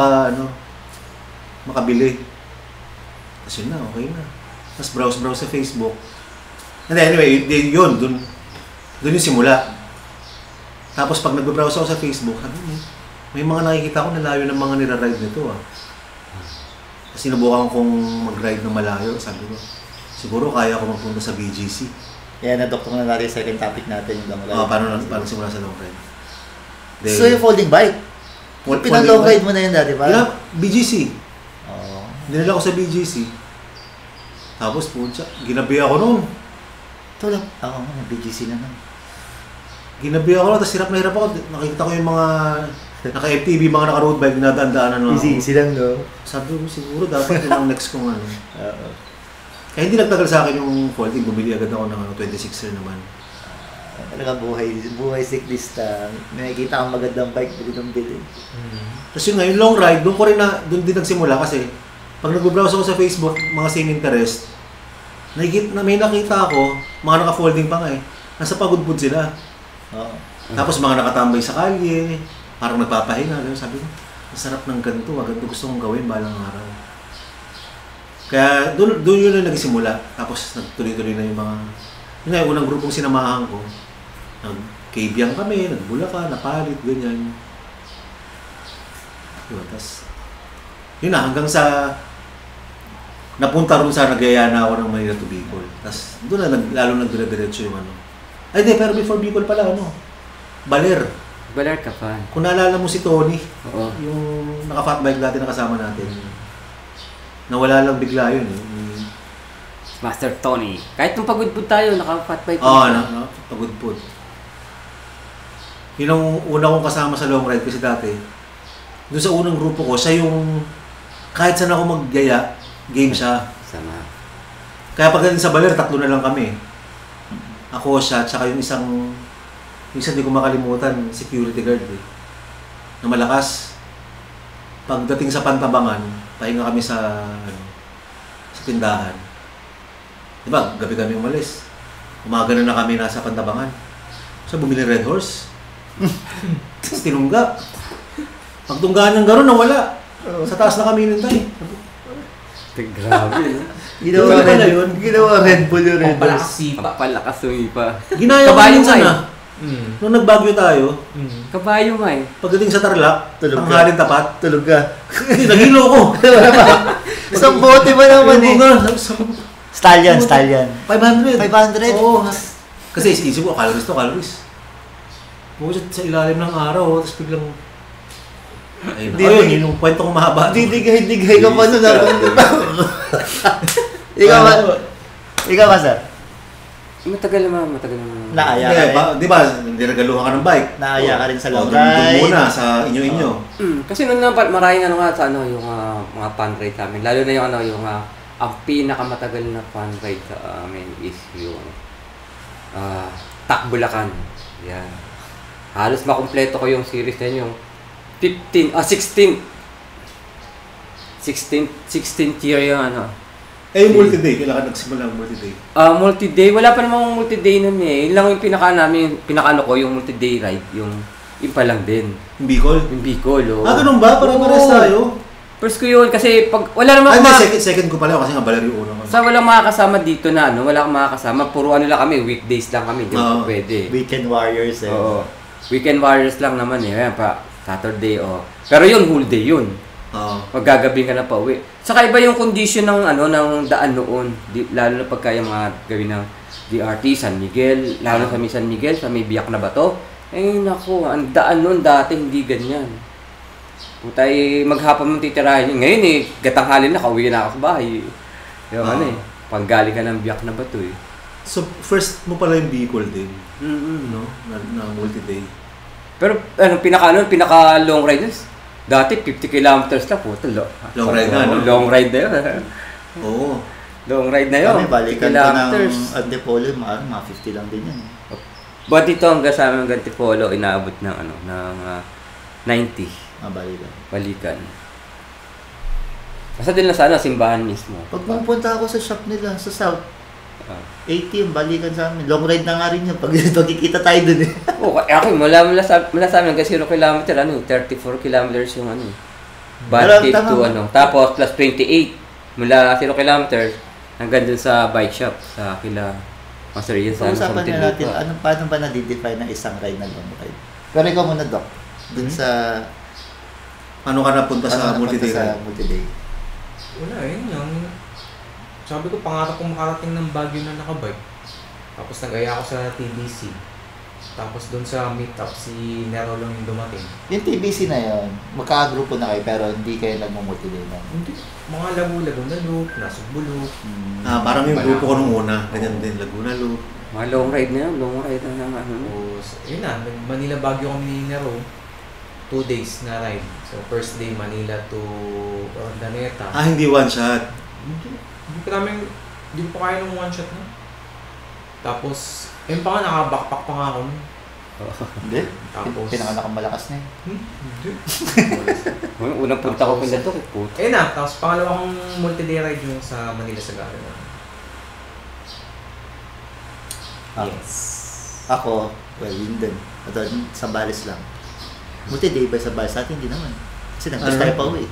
makabili. Kasi yun na, okay na. Tapos browse sa Facebook. And then, anyway, yun, dun yung simula. Tapos pag nag-browse ako sa Facebook, sabi mo, may mga nakikita ko na layo ng mga nira-ride nito Kasi sinubukan kong mag-ride ng malayo, sabi ko, siguro kaya ko magpunta sa BGC. Yan, na-doktor na natin yung second topic natin, yung long ride. Paano simula sa long ride. So yung folding bike, pinag-long ride mo na yun dati ba? Yeah, BGC. Dinala ko sa BGC. Tapos ginabi ako noon. Ito lang. BGC na nun. Ginabi ako, tapos hirap na hirap ako. Nakikita ko yung mga naka-FTV, mga naka-road bike, nadaan-daanan ako. Easy lang, no? Sabi ko, siguro dapat yun ang next kong Kaya hindi nagtagal sa akin yung folding. Bumili agad ako ng 26er naman. Talaga buhay cyclista. May nakikita kang magandang bike, bili. Tapos yun nga, yung long ride, doon din nagsimula kasi pag nag-browse ako sa Facebook, mga same interest, may nakita ako, mga naka-folding pa nga nasa pagudpud sila. Tapos mga nakatambay sa kalye, parang nagpapahinga. Sabi ko, masarap ng ganito, ganito gusto kong gawin balang araw. Kaya doon yun na nagsimula. Tapos nagtuloy-tuloy na yung unang grupong sinamahan ko. Nag-Kabyang kami, nagbulakan, napalit, ganyan. Tapos, yun na, hanggang sa napunta rin sa nagaya na ako ng Manila to Bicol. Tapos doon na lalo nagdire-diretso yung Ay, di, pero before Bicol pala, Baler. Baler ka pa. Kung naalala mo si Tony, Oo. yung naka-fat bike dati na kasama natin, nawala lang bigla yun. Master Tony. Kahit nung pagudpud tayo, naka-fat bike. Pagudpud. Yun ang una kong kasama sa long ride kasi dati, doon sa unang grupo ko, siya yung, kahit saan ako maggaya, game siya. Sama. Kaya pagdating sa Baler, 3 na lang kami. Ako, siya, tsaka yung isang di ko makalimutan, security guard na malakas. Pagdating sa Pantabangan, pahinga kami sa tindahan. Diba, gabi kami umalis. Umaga na kami nasa Pantabangan. So, bumili Red Horse. Tapos tinungga. Pagtunggaan ng gano'n, nawala. Sa taas na kami nun tayo. Grabe, no? Ginawa Hindi pala yun. Ginawa Red Bull yung Red Bull. Pampalakas sipa. Palakas pa. Ginaya ko Kabayo minsan nga eh. Nung nagbagyo tayo, Kabayo nga eh. pagdating sa Tarlac, Tulog ang ka. halin tapat, Tulog ka. nagilo ko. Isang bote ba naman eh. Sabi ko, Stallion. 500. 500? Oo. Kasi isip ko, calories. Pumusot sa ilalim ng araw, tapos biglang... Ayun, ayun, yung kwento kong mahaba. Didigay ka pa nun ako. Ikaw ba, sir? Matagal naman. Naaya Hindi, ka rin. di ba, niragaluhan ka ng bike. Naaya ka rin sa long Doon ride. muna, sa inyo-inyo. Kasi noon naman maraming sa yung mga fun ride sa amin. Lalo na yung ang pinakamatagal na fun ride sa amin is yung Takbulakan. Yan. Halos makumpleto ko yung series na yun, yung 16th year yung Eh, yung multi-day, kailangan nagsimula ng multi-day. Multi-day, wala pa namang multi-day nun eh. Yun lang yung pinakaano ko, yung multi-day ride, yung pa lang din. Yung Bicol? Yung Bicol, oh. Ganun ba? Parang pares tayo. First ko yun, kasi pag wala namang second ko pala kasi nga Valerio una ko. sa walang makakasama dito na, wala kang makakasama, puro lang kami, weekdays lang kami, hindi mo pwede. Weekend Warriors eh. Oo. Weekend Warriors lang naman eh, ayan pa, Saturday, Pero yun, whole day yun. Maggagabi ka na pa uwi. Saka iba yung condition ng ng daan noon, lalo na pagka yung mga gawin ng DRT, San Miguel, lalo sa San Miguel, sa may biyak na bato. Eh naku, ang daan noon dati hindi ganyan. Putay, maghapon mong titirahin. Ngayon eh, gatanghali na, kauwi na ako sa bahay. Yung panggaling ka ng biyak na bato eh. So, first mo pala yung Bicol din, no? Na multi-day. Pero pinaka long ride dati 50 kilometers lang po. Long ride na, no? Long ride na yun. Oo. Long ride na yun. Kami, balikan ko ng Antipolo, mga 50 lang din yan. But dito hanggang sa aming Antipolo, inaabot ng ng 90. Balikan. Basta din lang sana simbahan mismo. Pag pumunta ako sa shop nila, sa South, 80 yung balikan sa amin. Long ride na nga rin yun. Pagkikita tayo dun eh. Okay, mula sa amin hanggang 0 kilometer, 34 kilometers yung bike to Tapos plus 28 mula 0 kilometer hanggang dun sa bike shop sa kila Master Ian sa Pag-usapan na natin, paano ba na-define ng isang ride na long ride? Pero ikaw muna, Doc. Dun sa... Ano ka napunta sa multi-day ride? Wala, yun lang. Sabi ko, pangarap kong makarating ng Baguio na nakabike. Tapos nag-aya ako sa TBC. Tapos doon sa meetup, si Nero lang yung dumating. Yung TBC na yun, magkakagrupo na kayo pero hindi kayo nagmumuti-day na? Hindi. Mga Laguna Loop, Nasugbu Loop. Parang yung grupo ko nung una. Ganyan din, Laguna Loop. Mga long ride na yun. Long ride na naman. Tapos, yun na. Manila Baguio kami ni Nero. 2 days na ride. So, first day, Manila to Ordaneta. Hindi one shot. Hindi ko kaya ng one shot na. Tapos, yun pa nga, naka-backpack pa nga ako. Hindi. Tapos, Pinakamalakas na yun. Hindi. Unang punta ko pala doon. Na, tapos pangalawa kong multi-day ride yung sa Manila sa Gala. Yes. Ako, well, yun din. Sa Balis lang. Multi-day ba sa Balis? Sa atin, hindi naman. Kasi nag-bus tayo pa uwi.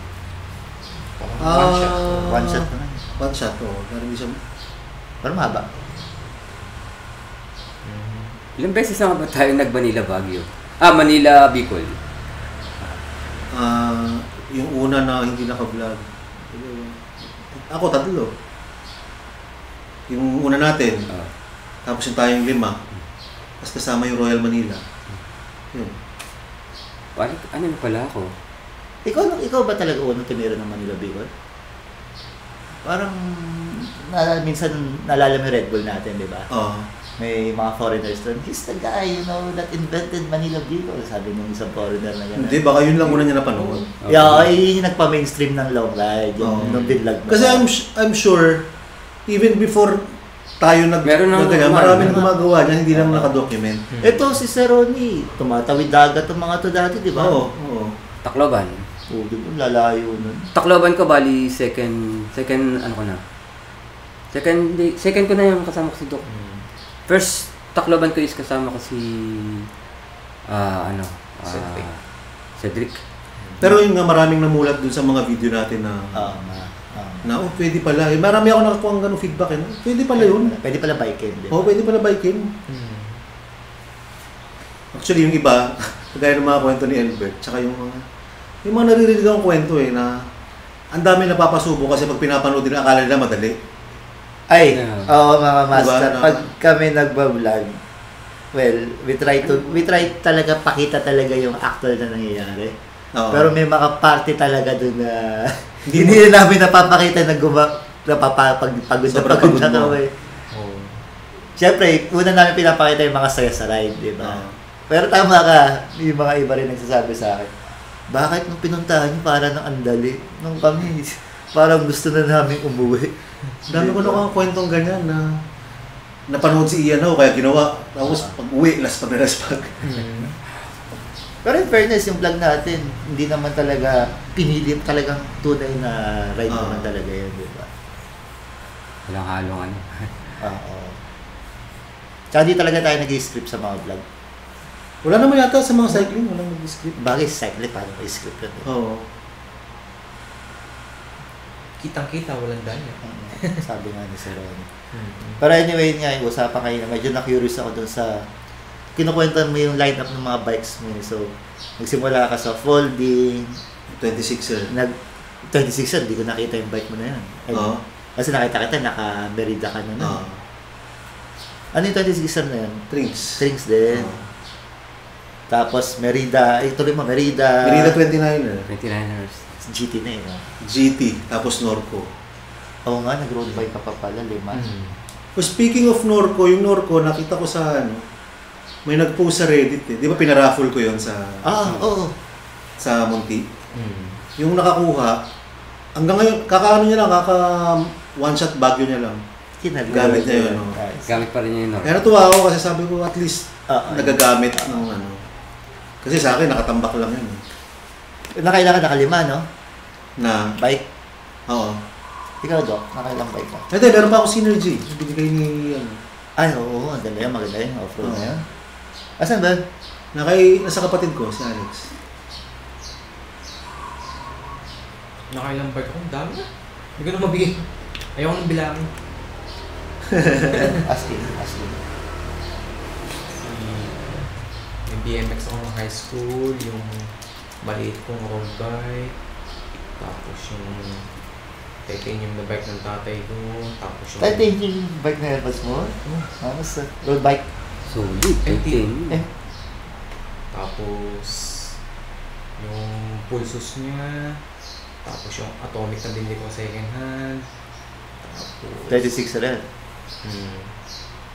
One shot. One shot naman. One shot, Pero hindi siya... Pero mahaba. Ilang beses na ba tayo nag-Manila Baguio? Manila Bicol. Yung una na hindi naka-vlog. Ako, 3. Yung una natin. Tapos yung tayong 5. Tapos kasama yung Royal Manila. Yun. Ano pala ako? Ikaw ba talaga unang tumira ng Manila Bicol? Parang minsan naalala mo yung Red Bull natin, di ba? May mga foreigners doon. He's the guy, that invented Manila Bicol. Sabi ng isang foreigner na yan. Hindi, baka yun lang muna niya napanood. Yeah, yung nagpa-mainstream ng long ride. Yung vlog mo. Kasi I'm sure, even before tayo marami na gumagawa niya, hindi lang nakadocument. Ito si Sir Ronnie, tumatawid dagat ang mga to dati, di ba? Oo. Tacloban. Di ba? Lalayo nun. Tacloban ko bali second ko na. Second ko na yung kasama ko si Doc. First Tacloban ko is kasama ko si Cedric. Pero yun nga, maraming namulat dun sa mga video natin na pwede pala. Marami ako nakakuha ng ganung feedback. Pwede pala yun. Pwede pala bike-in. Pwede pala bike-in. Actually, yung iba, kagaya ng mga kwento ni Albert, tsaka yung mga naririnig akong kwento na ang dami napapasubo kasi pag pinapanood nila, akala nila madali. Ay, oo mga master. Diba? Pag kami nagbablog, well, we try talaga pakita talaga yung actual na nangyayari. Pero may mga party talaga dun na hindi na namin napapakita na pagod na kami. Siyempre, una namin pinapakita yung mga saya sa ride, di ba? Pero tama ka, yung mga iba rin nagsasabi sa akin, bakit nung pinuntahan niyo para nang andali? Nung kami, parang gusto na namin umuwi. Dami ko na kang kwentong ganyan na napanood si Ian kaya ginawa. Tapos pag-uwi, laspag. Pero in fairness, yung vlog natin, hindi naman talaga pinili talagang tunay na ride naman talaga yun, di ba? Walang halong Oo. Tsaka di talaga tayo nag-script sa mga vlog. Wala naman yata sa mga cycling, walang nag-script. Bagay sa cycling, paano may-script yun? Oo. Kitang-kita, walang danya. Sabi nga ni Sir Ronnie. Pero anyway nga, yung usapan kayo na medyo na-curious ako dun sa kinukwento mo yung lineup ng mga bikes mo. So, nagsimula ka sa folding. 26er. 26er, di ko nakita yung bike mo na yan. Kasi nakita kita, naka-Merida ka na nun. Ano yung 26er na yan? Trinks din. Tapos Merida, tuloy mo, Merida 29er. 29ers. GT na GT, tapos Norco. Oo nga, nag-road bike ka pa pala, 5. Speaking of Norco, yung Norco, nakita ko sa may nag-post sa Reddit Di ba pinaraffle ko yon sa sa Monty? Yung nakakuha, hanggang ngayon, kakaano niya lang, one-shot bagyo niya lang. Gamit niya yun. Gamit pa rin niya yun. Kaya natuwa ako kasi sabi ko, at least nagagamit ng Kasi sa akin, nakatambak lang yun. Nakailangan nakalima, no? Na? Bike? Oo. Ikaw, Doc, nakailang bike ka? Hindi, meron pa akong Synergy. Binigay ni Ay, oo, ang ganda yan, maganda yan, off-road na yan. Asan ba? Nasa kapatid ko, si Alex. Nakailang bike ako, dami na. Hindi ko na mabigay. Ayaw ko nang bilangin. Asking. Yung BMX ako ng high school, yung maliit kong road bike, tapos yung titanium na bike ng tatay ko, tapos yung... Titanium bike na airpads mo? Basta road bike. Solid, titanium. Tapos yung pulsos niya, tapos yung atomic na binili ko second hand, tapos... 36 rin.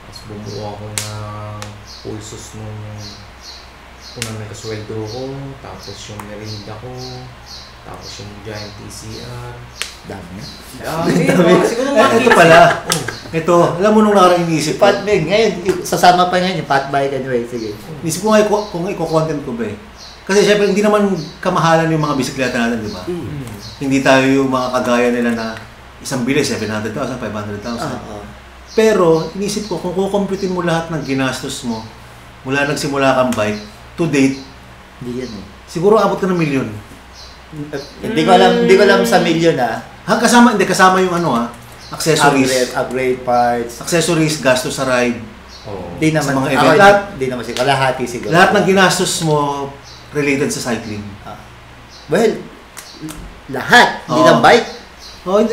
Tapos bumuo ako ng pulsos nung unang nagkasweldo ko, tapos yung Merida ko, tapos yung Giant TCR. Dami. Siguro Ito pala. Ito, alam mo nung nakarang inisip ko. Ngayon, sasama pa ngayon yung fat bike anyway. Sige. Inisip ko nga kung i-content ko ba Kasi syempre, hindi naman kamahalan yung mga bisikleta natin, di ba? Hindi tayo yung mga kagaya nila na isang bili, 700,000, 500,000. Pero, inisip ko, kung kukomputin mo lahat ng ginastos mo, mula nagsimula kang bike, to date, Hindi yan siguro abot ka ng milyon. Hindi ko alam sa milyon Kasama yung accessories. Upgrade parts. Accessories, gastos sa ride. Di naman, sa mga event. Di naman siguro. Kalahati siguro. Lahat ng ginastos mo related sa cycling. Well, lahat. Hindi lang bike.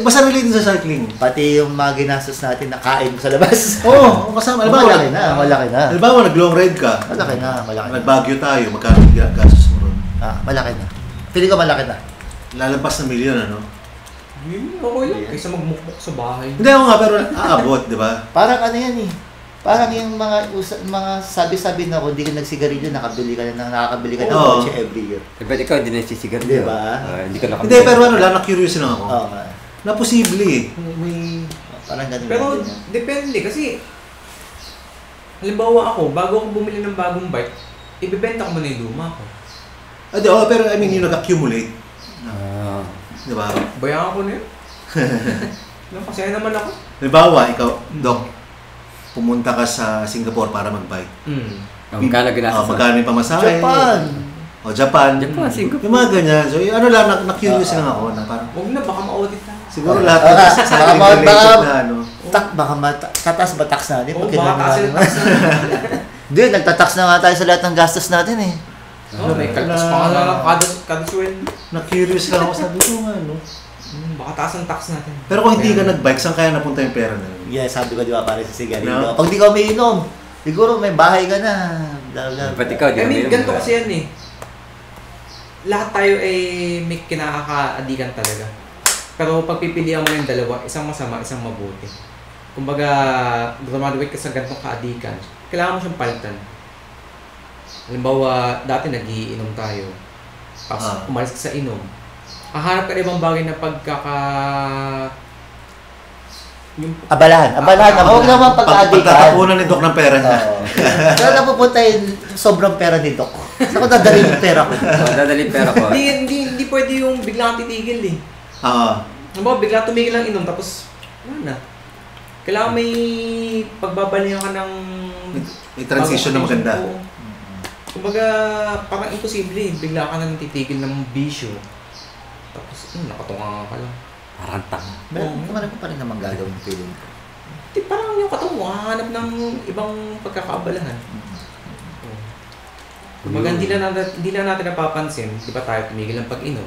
Basta related sa cycling. Pati yung mga ginastos natin na kain mo sa labas. Kasama. Malaki na. Halimbawa, nag-long ride ka. Malaki na. Nag-Baguio tayo, magkano gastos mo ron? Malaki na. Pili ko malaki na. Lalampas na milyon, Okay lang. Kaysa magmukmuk sa bahay. Hindi ako nga, pero aabot, di ba? Parang yan Parang yung mga sabi-sabi na kung hindi ka nagsigarilyo, nakakabili ka ng kotse every year. Ba't ikaw hindi nagsisigarilyo? Di ba? Hindi ko nakabili. Hindi, pero na-curious lang ako. Oo. Na posible May... Parang ganun. Pero depende kasi halimbawa ako, bago ako bumili ng bagong bike, ibebenta ko muna yung luma ko. Pero I mean, yung nag-accumulate. Di ba? Bayaran ko na yun. Kasi naman ako. Halimbawa, ikaw, Doc, pumunta ka sa Singapore para mag-bike. Magkano ginastos? Magkano yung pamasahe? Japan! O Japan. Japan, Singapore. Yung mga ganyan. So, ano lang, na-curious lang ako na parang, Huwag na, baka ma-audit na. siguro lahat sa ating baka- related na ano. Baka tataas ba tax natin? Oo, Pag baka taas yung tax na. Hindi, nagtatax na nga tayo sa lahat ng gastos natin eh. Oo, may kaltas pa ka na kada sweldo. Na-curious lang ako, sabi ko nga, no? Baka taas ang tax natin. Pero kung hindi ka nag-bike, saan kaya napunta yung pera na yun? Yeah, sabi ko di ba pare sa sigarilyo. No. Pag di ka umiinom, siguro may bahay ka na. Bla, bla, bla. Ba't ikaw, di I ba mean, mayroon? ganito kasi yan eh. Lahat tayo ay may kinakakaadikan talaga. Pero pagpipilian mo yung dalawa, isang masama, isang mabuti. Kumbaga, graduate ka sa ganitong kaadikan, kailangan mo siyang palitan. Halimbawa, dati nagiinom tayo. Tapos umalis ka sa inom. Hahanap ka na ibang bagay na Abalahan. Huwag naman pagkaadikan. Pagtatapunan ni Doc ng pera niya. Saan napupunta yung sobrang pera ni Doc? Saan ko dadalhin yung pera ko? Dadali pera ko. Hindi pwede yung biglang titigil eh. Halimbawa, bigla tumigil ang inom, tapos wala na. Kailangan may pagbabalihan ka ng May transition na maganda. Oo. Kumbaga, parang imposible eh. Bigla ka nang titigil ng bisyo. Tapos, nakatunga ka lang. Parang tanga. Marami ko pa rin naman gagawin yung feeling ko. Di, parang yung katunga, hahanap ng ibang pagkakaabalahan. Oo. Kumbaga, hindi na natin napapansin. Di ba tayo tumigil ng pag-inom?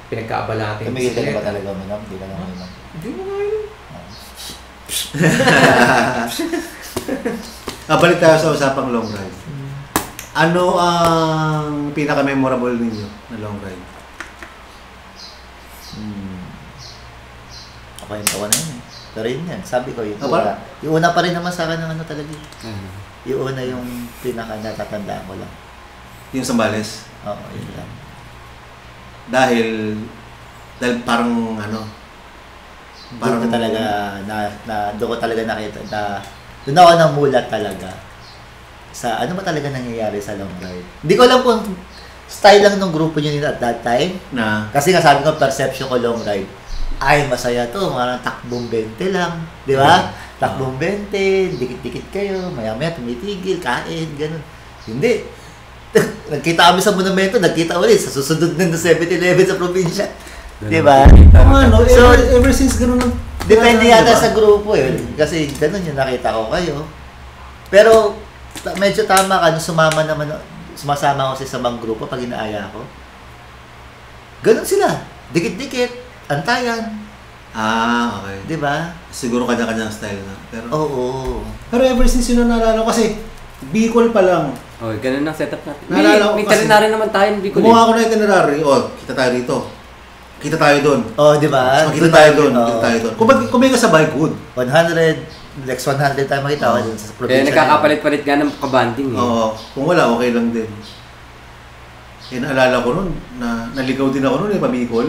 Pinagkaabala natin. Tumigil ka na ba talaga uminom? Hindi ka na uminom. Hindi mo nga yun. Balik tayo sa usapang long ride. Ano ang pinaka-memorable ninyo na long ride? Ako yung tawa na yun eh. Pero yun yan, sabi ko yung Aba? una. Yung una pa rin naman sa akin ng ano talaga. Yung una yung pinaka-natatandaan ko lang. Yung Zambales? Oo, yun lang. Dahil parang ano, Doon ko talaga doon ko talaga nakita na doon ako namulat talaga sa ano ba talaga nangyayari sa long ride. Hindi ko alam kung style lang ng grupo niyo at that time. na Kasi nga sabi ko, perception ko long ride, ay masaya to, parang takbong 20 lang. Di ba? Takbong 20, dikit-dikit kayo, maya-maya tumitigil, kain, ganun. Hindi. Nagkita kami sa monumento, nagkita ulit sa susunod na 7-Eleven sa probinsya. Di ba? ano, So, ever since ganun ang depende diba? yata sa grupo yun. Kasi ganun yung nakita ko kayo. Pero medyo tama ka, nung sumasama ako sa isang grupo pag inaaya ko. Ganun sila. Dikit-dikit. Antayan. Okay. Di ba? Siguro kanya-kanyang style na. Pero Oo. ever since yun na naalala ko kasi Bicol pa lang. Oh, ganun ang setup natin. Naalala ko May kasi- itinerary naman tayo, hindi ko Gumawa ako ng itinerary. Kita tayo dito. Kita tayo doon. Oh, di ba? Kita tayo doon. Kita tayo doon. Kung may kasabay, good. 100, next 100 tayo makita ko dun sa Kaya probinsya. nagkakapalit-palit nga ng kabanding eh. Oo. Kung wala, okay lang din. Naalala ko nun, na naligaw din ako nun Pabicol.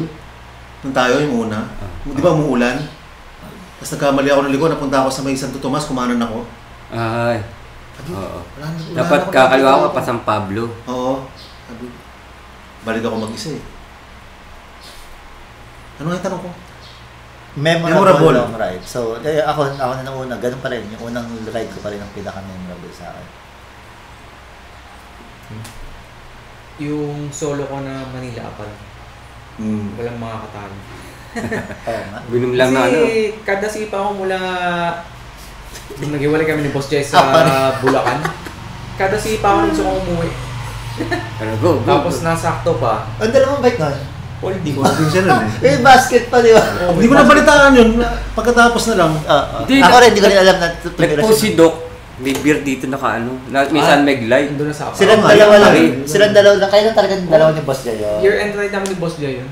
Nung tayo yung una. Di ba umuulan? Tapos nagkamali ako ng ligo, napunta ako sa may Santo Tomas, kumanan ako. Ay. Sabi, Oo. wala na Dapat ako kakaliwa dito. ka pa San Pablo. Oo. Sabi, balik ako mag-isa eh. Ano nga yung tanong ko? Memorable long ride. So, ako na nung una, ganun pa rin. Yung unang ride ko pa rin ang pinaka-memorable sa akin. Yung solo ko na Manila Apal. Walang makakatalo. Oo nga. Binom lang na ano. Kasi kada sipa ko mula nung naghiwalay kami ni Boss Jay sa Apal. Bulacan. Kada sipa ko nung gusto ko umuwi. Pero go. Tapos nasakto pa. Ang dalawang bike nun? Hindi ko. Din siya nun eh. Basket pa, di ba? Hindi ko nabalitaan yun. Pagkatapos na lang. Hindi, Ako rin, hindi ko rin alam na Nag-post si Doc. May beer dito nakaano. Minsan may glide. Doon na sa Apal. Silang dalawa lang. Silang dalawa lang. Kaya lang talaga yung dalawa ni Boss Jay. Year-end ride namin ni Boss Jay yun.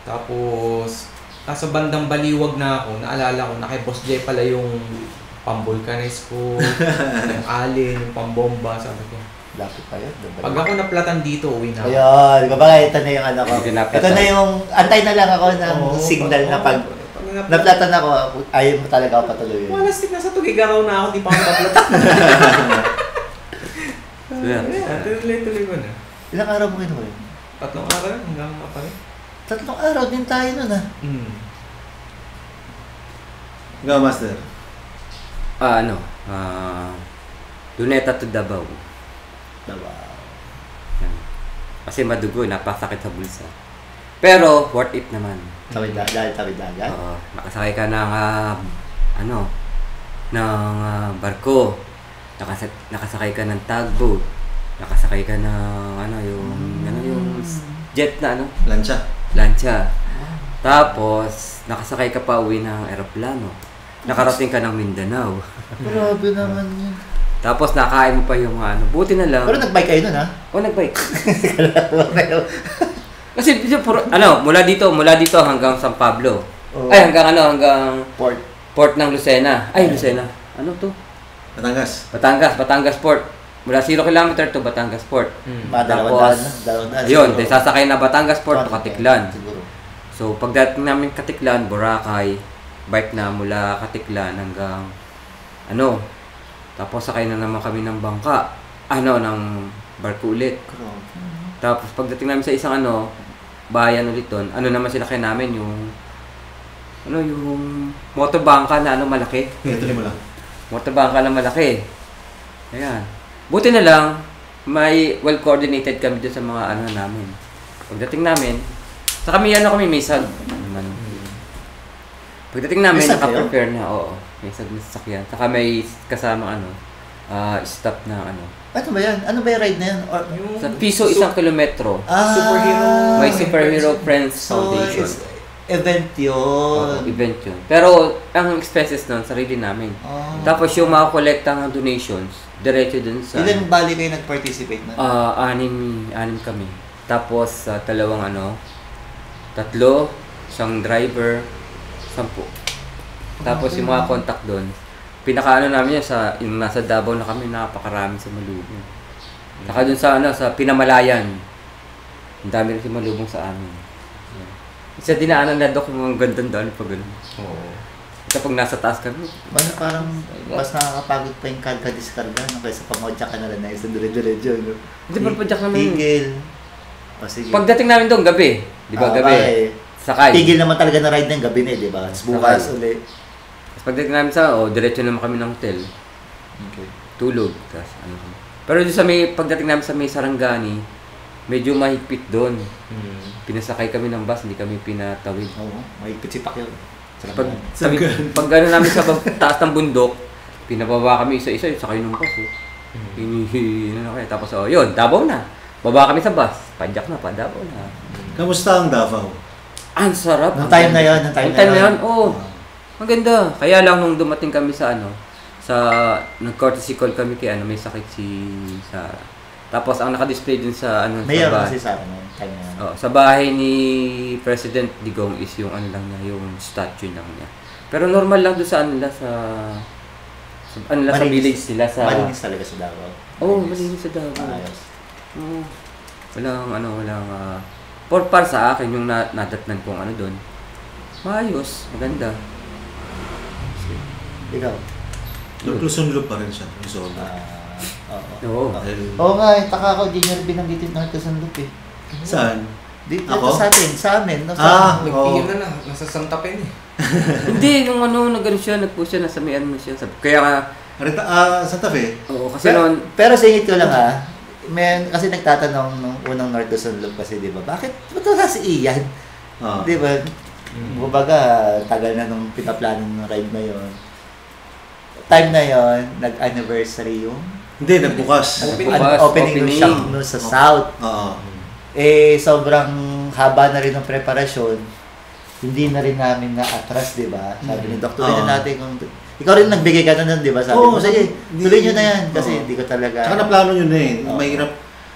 Tapos, nasa bandang baliwag na ako, naalala ko na kay Boss Jay pala yung pang-vulcanize ko, yung alin, yung pambomba, sabi ko. Lapit pa yun. Pag ako naplatan dito, uwi na ako. Ayun, di ba ba? Ito na yung ano ko. Pinapatan. Ito na yung, antay na lang ako ng Oo, signal na pag naplatan. naplatan ako, ayaw mo talaga ako patuloy. Wala, stick na sa Tugigaraw na ako, di pa ako naplatan. Tuloy-tuloy ko na. Ilang araw mo kinuha? 3 araw hanggang apa rin. 3 araw din tayo nun ah. Ikaw, Master. Luneta to Davao. Diba? Kasi madugo, napasakit sa bulsa. Pero, worth it naman. Tawid dagat. Oo, nakasakay ka ng, barko. Nakasakay ka ng tugboat. Nakasakay ka ng, yung jet na, lancha. Tapos, nakasakay ka pa uwi ng eroplano. Nakarating ka ng Mindanao. Grabe naman yun. Tapos, nakain mo pa yung buti na lang. Pero nag-bike kayo nun, ha? Oo, nag-bike. Kasi, mula dito hanggang San Pablo. Oh. Ay, hanggang Port ng Lucena. Ay, Lucena. Ano to? Batangas Port. Mula 0 kilometer to Batangas Port. Dalawang daan. Ayun, sasakay na Batangas Port to Katiklan. Siguro. So, pagdating namin Katiklan, Boracay, bike na mula Katiklan hanggang tapos sakay na naman kami ng bangka. Ng barko ulit. Tapos pagdating namin sa isang bayan ulit doon, naman sinakay namin yung motorbangka na malaki. Ituloy mo lang. Motorbangka na malaki. Ayan. Buti na lang, may well-coordinated kami doon sa mga namin. Pagdating namin, sa kami may sag. Pagdating namin, naka-prepare na, may sag na sasakyan. Saka may kasama stop na Ano ba yan? Ano ba yung ride na yan? Sa piso 1 kilometro. May Superhero Friends Foundation. Event yun. Event yun. Pero, ang expenses nun, sarili namin. Tapos yung mga kolekta ng donations, diretso dun sa... Ilan bali kayo nag-participate na? 6 kami. Tapos, 3, 1 driver, 10. Tapos yung mga contact dun, namin yan yung nasa Davao na kami, napakarami sa Malubong. Saka dun sa Pinamalayan, ang dami rin si Malubong sa amin. Isa dinaanan na Dok yung mga gandang daan pag gano'n. Oo. Kapag nasa taas kami. Parang mas nakakapagod pa yung kalka-diskarga kaysa pamodyak ka na lang na isang dire-diretso. Hindi pa padyak naman. Tigil. Sige. Pagdating namin doon, gabi. Di ba gabi? Sakay. Tigil naman talaga na ride ng gabi na di ba? Bukas ulit. Tapos pagdating namin diretso naman kami ng hotel. Okay. Tulog. Tapos Pero doon pagdating namin sa may Sarangani, medyo mahigpit doon. Pinasakay kami ng bus, hindi kami pinatawid. Oo, mahigpit si Pacquiao. Pag gano'n namin sa taas ng bundok, pinababa kami isa-isa, sakay ng bus. Tapos yun, Davao na. Baba kami sa bus, padyak na, Davao na. Kamusta ang Davao? Ang sarap. Nung time na yun. Oo. Maganda. Kaya lang nung dumating kami sa nag-courtesy call kami kay may sakit si Sarah. Tapos ang naka-display din sa Mayor sa bahay. kasi sa time na yan. Sa bahay ni President Digong is yung lang niya, yung statue lang niya. Pero normal lang doon sa sa village sila sa malinis talaga sa Davao. Malinis sa Davao. Ayos. Walang para sa akin yung nadatnan kong doon. Maayos, maganda. Ikaw? Luzon Loop pa rin siya. Luzon. Oo. Oo nga, taka ko, di niya binanggitin na ito sa loop eh. Saan? Dito Ako? sa amin. Nag-PM na, nasa Santa Fe eh. Hindi, nung nag-ano siya, nag-post siya, nasa may siya. Kaya Santa Fe? Oo, kasi pero singit ko lang kasi nagtatanong nung unang North Luzon Loop kasi, di ba? Bakit wala si Ian? Di ba? Kumbaga, tagal na nung pinaplano ng ride na yon. Time na yon, nag-anniversary yung Hindi, nagbukas. Opening ng shop no, sa South. Sobrang haba na rin ng preparasyon. Hindi na rin namin na-atras, di ba? Sabi ni Dr. na natin kung... Ikaw rin nagbigay ka na nun, di ba? Sabi ko, sige, tuloy nyo na yan. Kasi hindi ko talaga... Tsaka naplano nyo na eh. Mahirap.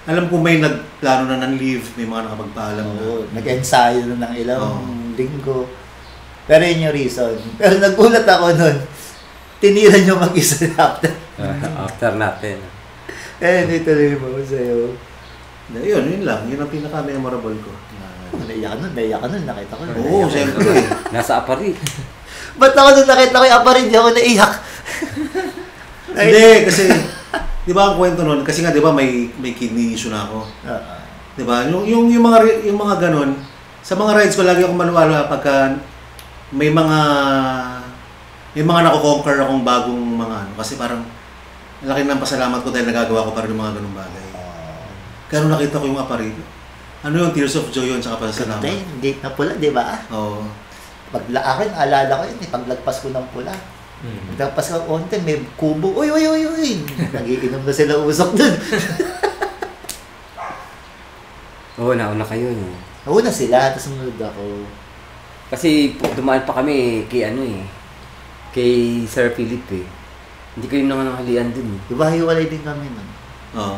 Alam ko may nagplano na ng leave. May mga nakapagpaalam na. Nag-ensayo na ng ilang linggo. Pero yun yung reason. Pero nagulat ako nun. Tinira nyo mag-isa after. After natin. Ituloy mo sa'yo. Yun lang. Yun ang pinaka-memorable ko. Naiyak ka nun, nakita ko. Oo, siyempre. Nasa Apari. Ba't ako nung nakita ko yung Apari, di ako naiyak? Hindi, kasi, di ba ang kwento nun? Kasi nga, di ba, may kidney issue na ako. Di ba? Yung mga ganun, sa mga rides ko, lagi akong manuwala pagka may mga nako-conquer akong bagong mga kasi parang laki ng pasalamat ko dahil nagagawa ko pa rin yung mga ganung bagay. Kaya nung nakita ko yung Apari, Ano yung Tears of Joy yun, tsaka Pasasalamat? Gate na pula, di ba? Oo. Akin, alala ko yun, paglagpas ko ng pula. Paglagpas ko konti, may kubo, uy! Nagiinom na sila usok dun. Oo, nauna kayo. No? Nauna sila, tapos sumunod ako. Kasi dumaan pa kami kay kay Sir Philip eh. Hindi kayo naman nanghalian dun eh. Diba, hiwalay din kami nun. Oo.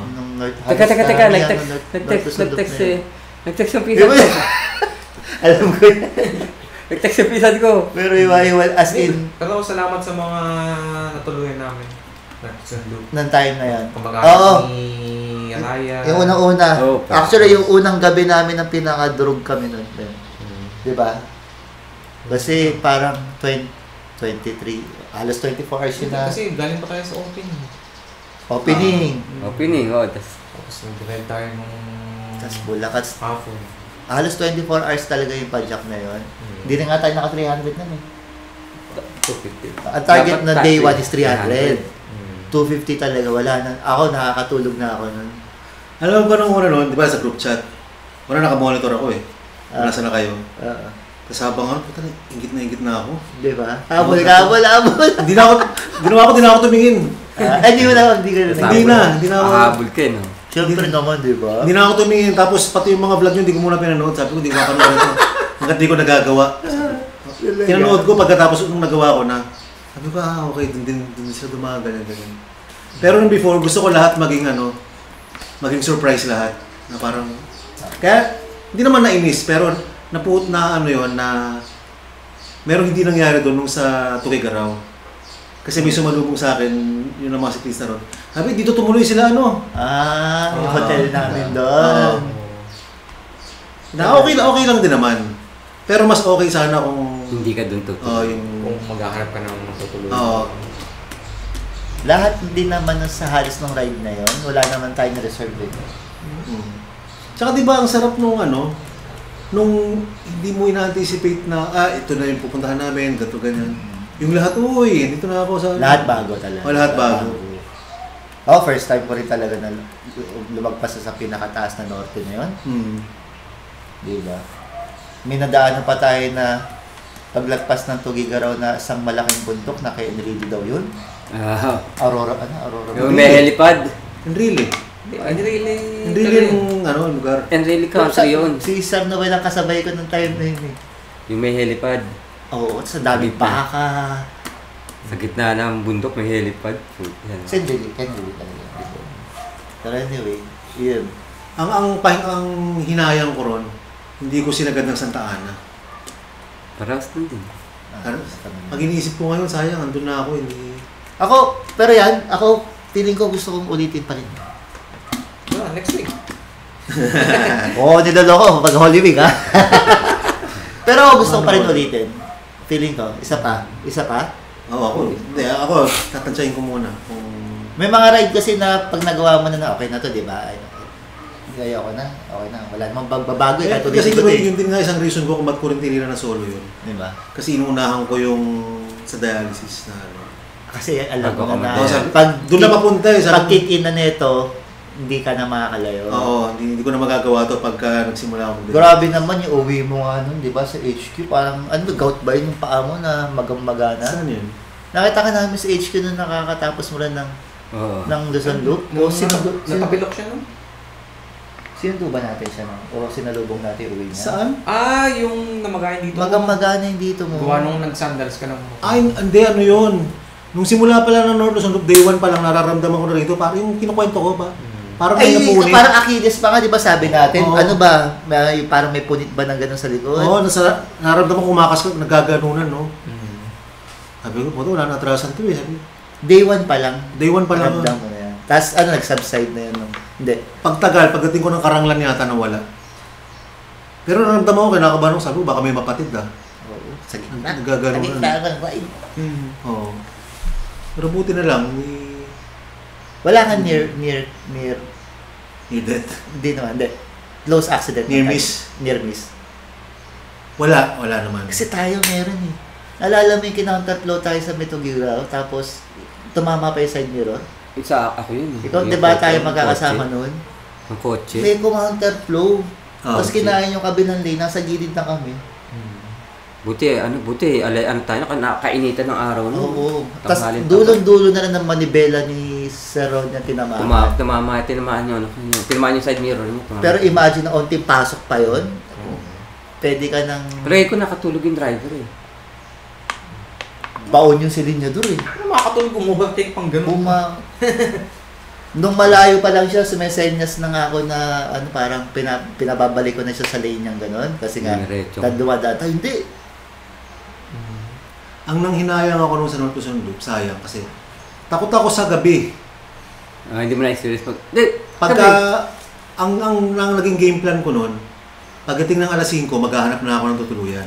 Teka, nag-text yung pisan ko. Alam ko yan. Nag-text yung pisan ko. Pero hiwalay, as in, Pero salamat sa mga natuluyan namin. Nagsundo. ng time na yan. Kumbaga Oo. ni Alaya. Yung unang-una. Oh, Actually, yung unang gabi namin ang pinaka-drug kami nun. Diba? Kasi parang 23, halos 24 hours yun na. Kasi galing pa tayo sa opening. Opening, Tapos nag-drive tayo nung Tapos Bulacan. hapon. Halos 24 hours talaga yung padjak na yun. Hindi na nga tayo naka 300 na eh. 250. Ang target Dapat na day 1 is 300. 300. 250 talaga, wala na. Ako, nakakatulog na ako nun. Alam mo ba nung una noon, di ba sa group chat? Una naka-monitor ako eh. Nasa na kayo. Tapos habang ano, puta, ingit na ako. Di ba? Habol. Hindi na ako tumingin. Hindi na. Hindi na ako. Habol ka, no? Siyempre naman, di ba? Hindi na ako tumingin. Tapos pati yung mga vlog nyo, hindi ko muna pinanood. Sabi ko, hindi ko mapanood ito. Hanggat di ko nagagawa. Pinanood ko pagkatapos nung nagawa ko na, sabi ko, okay, dun sila dumaga, ganyan. Pero nung before, gusto ko lahat maging surprise lahat. Na parang, kaya, hindi naman nainis, pero napuot na merong hindi nangyari doon nung sa Tukigaraw. Kasi may sumalubong sa akin, yun ang mga siklista ron. Sabi, dito tumuloy sila yung hotel namin doon. Okay lang din naman. Pero mas okay sana kung... Hindi ka dun tutuloy. Kung maghahanap ka ng tutulungan. Oo. Lahat din naman sa halos ng ride na yon, wala naman tayo na-reserve din. Tsaka diba ang sarap nung nung hindi mo ina-anticipate na, ito na yung pupuntahan namin, gato ganyan. Yung lahat, dito na ako sa... Lahat bago talaga. Lahat bago. First time ko rin talaga na lumagpas sa pinakataas na norte na yun. Diba? May nadaanan pa tayo na paglagpas ng Tugigaraw na isang malaking bundok na kay Enrique daw yun. Aurora. Yung may helipad. Enrile yung lugar. Enrile Country yun. Si Sam na walang kasabay ko ng time na yun eh. Yung may helipad. Oo, sa daming baka. Sa gitna ng bundok may helipad. Sa Enrile talaga. Pero anyway, yun. Ang hinayang ko ron, hindi ko sinagad ng Santa Ana. Parehas din din. Pag iniisip ko ngayon, sayang, andun na ako, hindi... Ako, feeling ko gusto kong ulitin pa rin. Next week. Niloloko pag Holy Week, ha? Pero gusto ko pa rin ulitin. Feeling ko, isa pa. Oo, ako, tatansyahin ko muna. May mga ride kasi na pag nagawa mo na okay na to, di ba? Okay na. Wala namang babago eh. Kasi yun din nga isang reason ko kung ba't ko rin tinira na solo yun. Diba? Kasi inuunahan ko yung sa dialysis na Kasi alam ko na doon na mapunta eh. Pag kick-in na neto, hindi ka na makakalayo. Oo, hindi ko na magagawa to pagka nagsimula ako. Grabe naman yung uwi mo nga nun, di ba? Sa HQ, parang gout ba yun yung paa mo na magana? Saan yun? Nakita ka namin sa HQ nun nakakatapos mo lang ng Luzon Loop. Nakabilok siya, no? Sinundo ba natin siya, no? O sinalubong natin uwi niya? Saan? Yung namagayin dito. Magana yung dito mo. Gawa nung nag-sandals ka lang. Hindi, yun. Nung simula pa lang ng North Luzon Loop, day 1 pa lang nararamdaman ko na rito. Parang yung kinukwento ko ba? Parang may napunit. Parang Achilles pa nga, di ba sabi natin? Ano ba? Parang may punit ba ng gano'n sa likod? Nararamdaman ko kumakas ka, nagkaganunan, no? Sabi ko, wala na atrasan to eh. Sabi, Day 1 pa lang. Naramdam mo na yan. Tapos nag-subside na yun. Hindi. Pagtagal, pagdating ko ng Karanglan yata nawala. Pero naramdaman ko, kinakabahan ko, sabi ko, baka may mapatid Oo, sa gitna. Nagaganunan. Sa gitna ng ride. Oo. Pero buti na lang, wala kang near death. Hindi naman, hindi. Close accident. Near miss. Wala naman. Kasi tayo meron eh. Alala mo yung kinounterflow tayo sa Metugiraw, tapos tumama pa yung side mirror? Ako yun. Ikaw, di ba tayo magkakasama noon? Ang kotse? May counterflow. Tapos kinain yung kabilang lane, nasa gilid na kami. Buti, tayo, kainitan ng araw, no? Oo. Tapos dulong-dulo na lang ng manibela ni Sir Ron yung tinamaan. Tinamaan nyo, tinamaan yung side mirror mo. Pero imagine na onting pasok pa yon. Pwede ka nang... Pero ko nakatulog yung driver eh. Baon yung silinyador eh. Ano makakatulog kung overtake pang ganun? Nung malayo pa lang siya, sumesenyas na nga ako na parang pinababalik ko na siya sa lane niyang gano'n. Kasi nga, dumadata. Hindi. Ang nanghinayang ako nung sa North Luzon Loop, sayang kasi takot ako sa gabi. Hindi mo na-experience Pagka, ang naging game plan ko noon, pagdating ng alas 5, maghahanap na ako ng tutuluyan.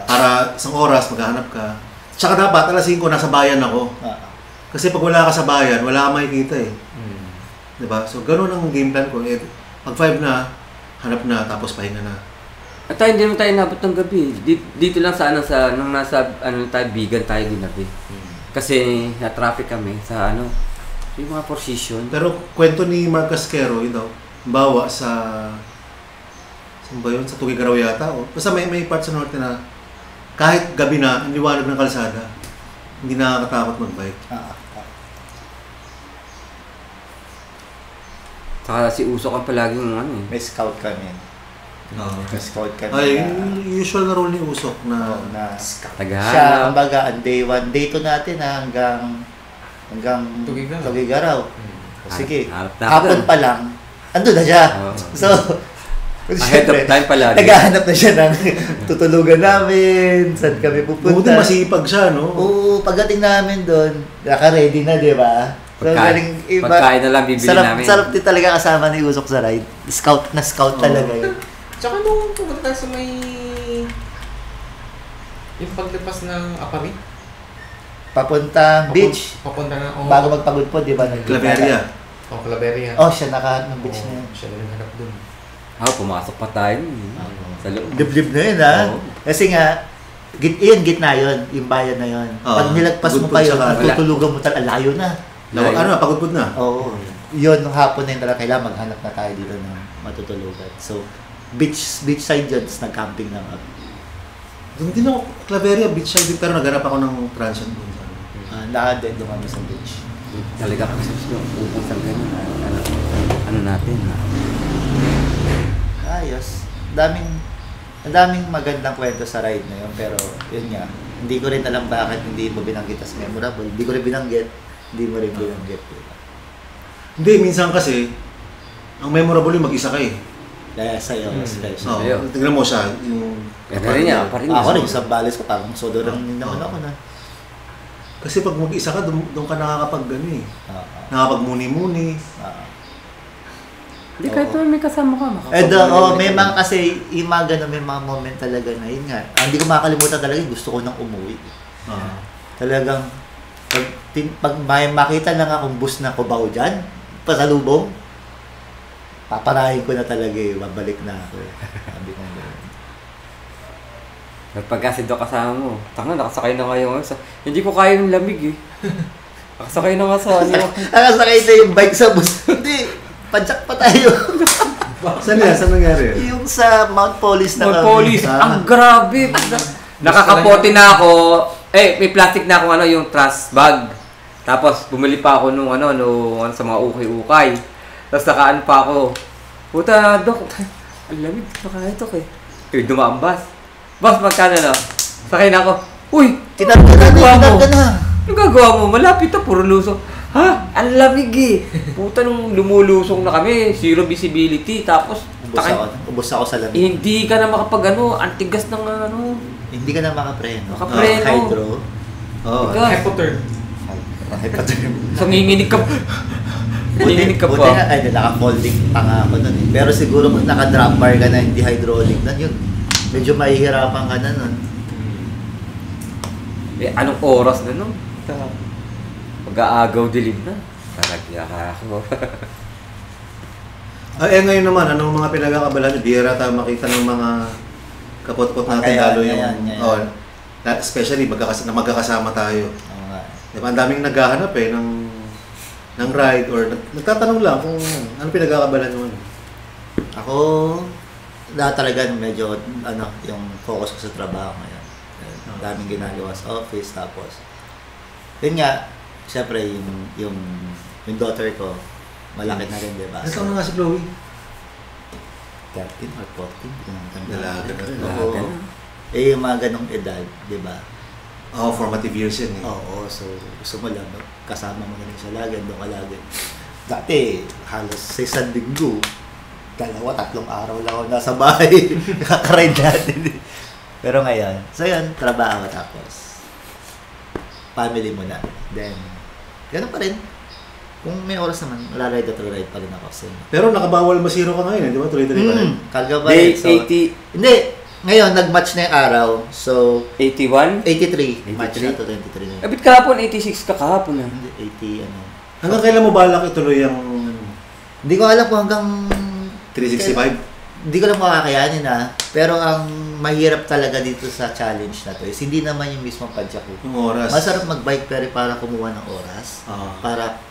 Para isang oras, maghahanap ka. Tsaka dapat, alas 5, nasa bayan ako. Kasi pag wala ka sa bayan, wala ka makikita eh. Diba? So, gano'n ang game plan ko. Pag 5 na, hanap na, tapos pahinga na. At tayo, hindi naman tayo nabot ng gabi. Dito lang nung nasa, Bigan tayo ginabi. Kasi, na-traffic kami sa, yung mga position. Pero, kwento ni Mark Casquero, yun daw, bawa sa, saan ba yun? Sa Tugigaraw yata. Basta may part sa norte na, kahit gabi na, ang liwanag ng kalsada, hindi nakakatakot mag-bike. Saka si Usok ang palaging May scout kami. May scout kami. Ay, usual na role ni Usok na scout. Tagahanap. Siya, kumbaga, day 1, day 2 natin hanggang Tugigaraw. Sige, hapon pa lang, andun na siya. So, ahead of time pala. Naghahanap na siya ng tutulugan namin, saan kami pupunta. Buti masipag siya, no? Oo, pagdating namin doon, naka-ready na, di ba? Pagkain na lang bibili namin. Sarap din talaga kasama ni Usok sa ride. Scout talaga yun. Tsaka nung pumunta tayo sa may... yung paglipas ng Apari. Papunta beach. Papunta na... Bago magpagod po, di ba? Claveria. Claveria. Siya nakahanap ng beach na yun. Siya na naghanap dun. Pumasok pa tayo. Sa loob. Liblib na yun, ha? Kasi nga, gitna yun, yung bayan na yun. Pag nilagpas mo pa yun, tutulugan mo talaga, layo na. Pagudpud na? Oo. Yun, hapon na yun talaga, kailangan maghanap na tayo dito ng matutulugan. So, beach side yun, tapos nag-camping na ako. Doon din ako, Claveria, beach side, pero naghanap ako ng transient doon. Lahat din, doon kami sa beach. Talaga kasi upang sa ganyan. Ano natin, Ayos. Ang daming magandang kwento sa ride na yun, pero yun nga, hindi ko rin alam bakit hindi mo binanggit as memorable. Hindi ko rin binanggit, hindi mo rin binanggit. Hindi, minsan kasi, ang memorable yung mag-isa ka eh. Kaya sa'yo, special. Tingnan mo siya, yung... Ako rin, sa balis ko, parang sodo lang naman ako na. Kasi pag mag-isa ka, doon ka nakakapag-gani eh. Nakakapag-muni-muni. Hindi, kahit may kasama ka, may mga kasi, yung mga gano'n, may mga moment talaga na, yun nga, hindi ko makakalimutan talaga, gusto ko nang umuwi. Talagang, pag may makita lang akong bus na Cubao dyan, pasalubong, paparahin ko na talaga babalik na ako. Sabi ko gano'n. At pagka si Doc kasama mo, nakasakay na kayo. Hindi ko kaya yung lamig eh. Nakasakay na nga sa Nakasakay na yung bike sa bus. Hindi, padyak pa tayo. Saan nangyari? Yung sa Mount Police na Mount Police, ang grabe. Nakakapote na ako. May plastic na akong yung trash bag. Tapos bumili pa ako nung sa mga ukay-ukay. Tapos nakaan pa ako. Puta, Doc, ang lamig, baka ito eh. Dumaambas. Boss, magkano na? Sakay na ako. Uy! Kinarga na! Yung gagawa mo, malapit na, puro lusong. Ha? Ang lamig eh. Puta, nung lumulusong na kami, zero visibility, tapos... Ubus ako sa lamig. Hindi ka na antigas ng Hindi ka na makapreno. Hydro. Hypotherm. Nanginginig ka. Nanginginig ka pa. Buti nga, naka-folding pa nga ako nun eh. Pero siguro kung naka-drop bar ka na, hindi hydraulic na yun. Medyo mahihirapan ka na nun. Anong oras na nun? Pag-aagaw dilim na. Taragya ka ako. Ngayon naman, anong mga pinagkakabalan? Bihira tayo makita ng mga kapot-pot natin, lalo yung... especially magkakasama tayo. Diba, ang daming naghahanap ng ride or nagtatanong lang kung ano pinagkakabalan naman. Ako, lahat talaga medyo, yung focus ko sa trabaho ngayon. Daming ginagawa sa office, tapos, yun nga, syempre, yung daughter ko, malaki na rin, diba? Ano na nga si Chloe? 13 or 14, hindi ko naman tanda. Dalaga na. Oo. Eh, yung mga ganong edad, diba? Formative years yan eh. Oo, so gusto mo lang, kasama mo na rin siya lagi, doon ka lagi. Dati, halos sa isang linggo, 2-3 araw lang ako nasa bahay, kakaride natin. Pero ngayon, so yun, trabaho tapos family mo na. Then, ganun pa rin. Kung may oras naman, ride pa rin ako. So, pero nakabawal masiro ka ngayon, di ba? Tuloy-tuloy pa rin. Karga ba Day rin. So, 80, hindi, ngayon, nag-match na yung araw. So, 81? 83. Match 83? na to, 23 na. Abit kahapon, 86 ka kahapon. Hindi, 80, Hanggang kailan mo balak ituloy yung Hindi ko alam kung hanggang 365? Hindi ko lang makakayanin pero ang mahirap talaga dito sa challenge na to is hindi naman yung mismong padyak ko. Yung oras. Masarap mag-bike pero para kumuha ng oras. Para,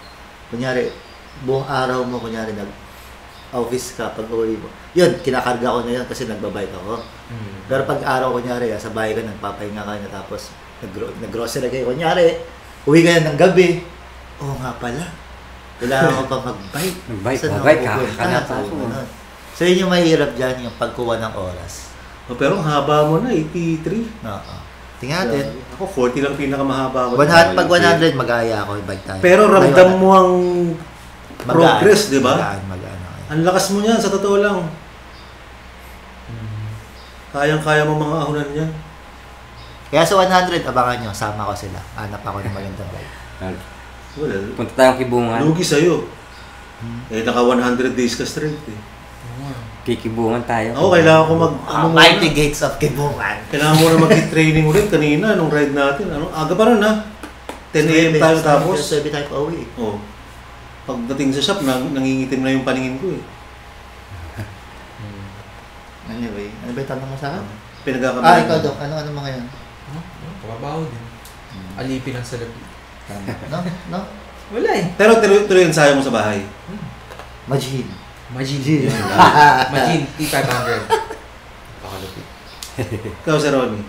kunyari, buong araw mo, kunyari, nag-office ka pag uwi mo. Yun, kinakarga ko na yun kasi nagbabike ako. Pero pag araw, kunyari, sa bahay ka, nagpapahinga ka na tapos nag-grocery kayo. Kunyari, uwi ka na ng gabi. Oo nga pala. Kailangan mo pa mag-bike. Mag-bike, kakakanap ako. So yun yung mahirap dyan, yung pagkuha ng oras. Pero ang haba mo na, 83. Oo. Tingnan natin. Ako, 40 lang pinakamahaba ko. Pag 100, mag-aaya ako, bike tayo. Pero ramdam mo ang progress, di ba? Magaan. Ang lakas mo niyan, sa totoo lang. Kayang-kaya mo mga ahunan niyan. Kaya sa 100, abangan nyo, sama ko sila. Hanap ako ng magandang bike. Well, Punta tayong Kibungan. lugi sa'yo. Naka 100 days ka straight eh. Kikibungan tayo. Ako, kailangan ko Mighty Gates of Kibungan. Kailangan mo na mag-training ulit kanina nung ride natin. Aga pa rin 10 a.m. tayo tapos. Sabi tayo pa uwi. Pagdating sa shop, nangingitim na yung paningin ko eh. Anyway, ano ba yung tanong mo sa akin? Pinagkakamalan. Ikaw Dok, ano mo ngayon? Trabaho din. Alipin ang salapi. No? Wala eh. Pero tuloy ensayo mo sa bahay. Majin. Majin. Majin, T500. Pakalupit. Ikaw, Sir Ronnie.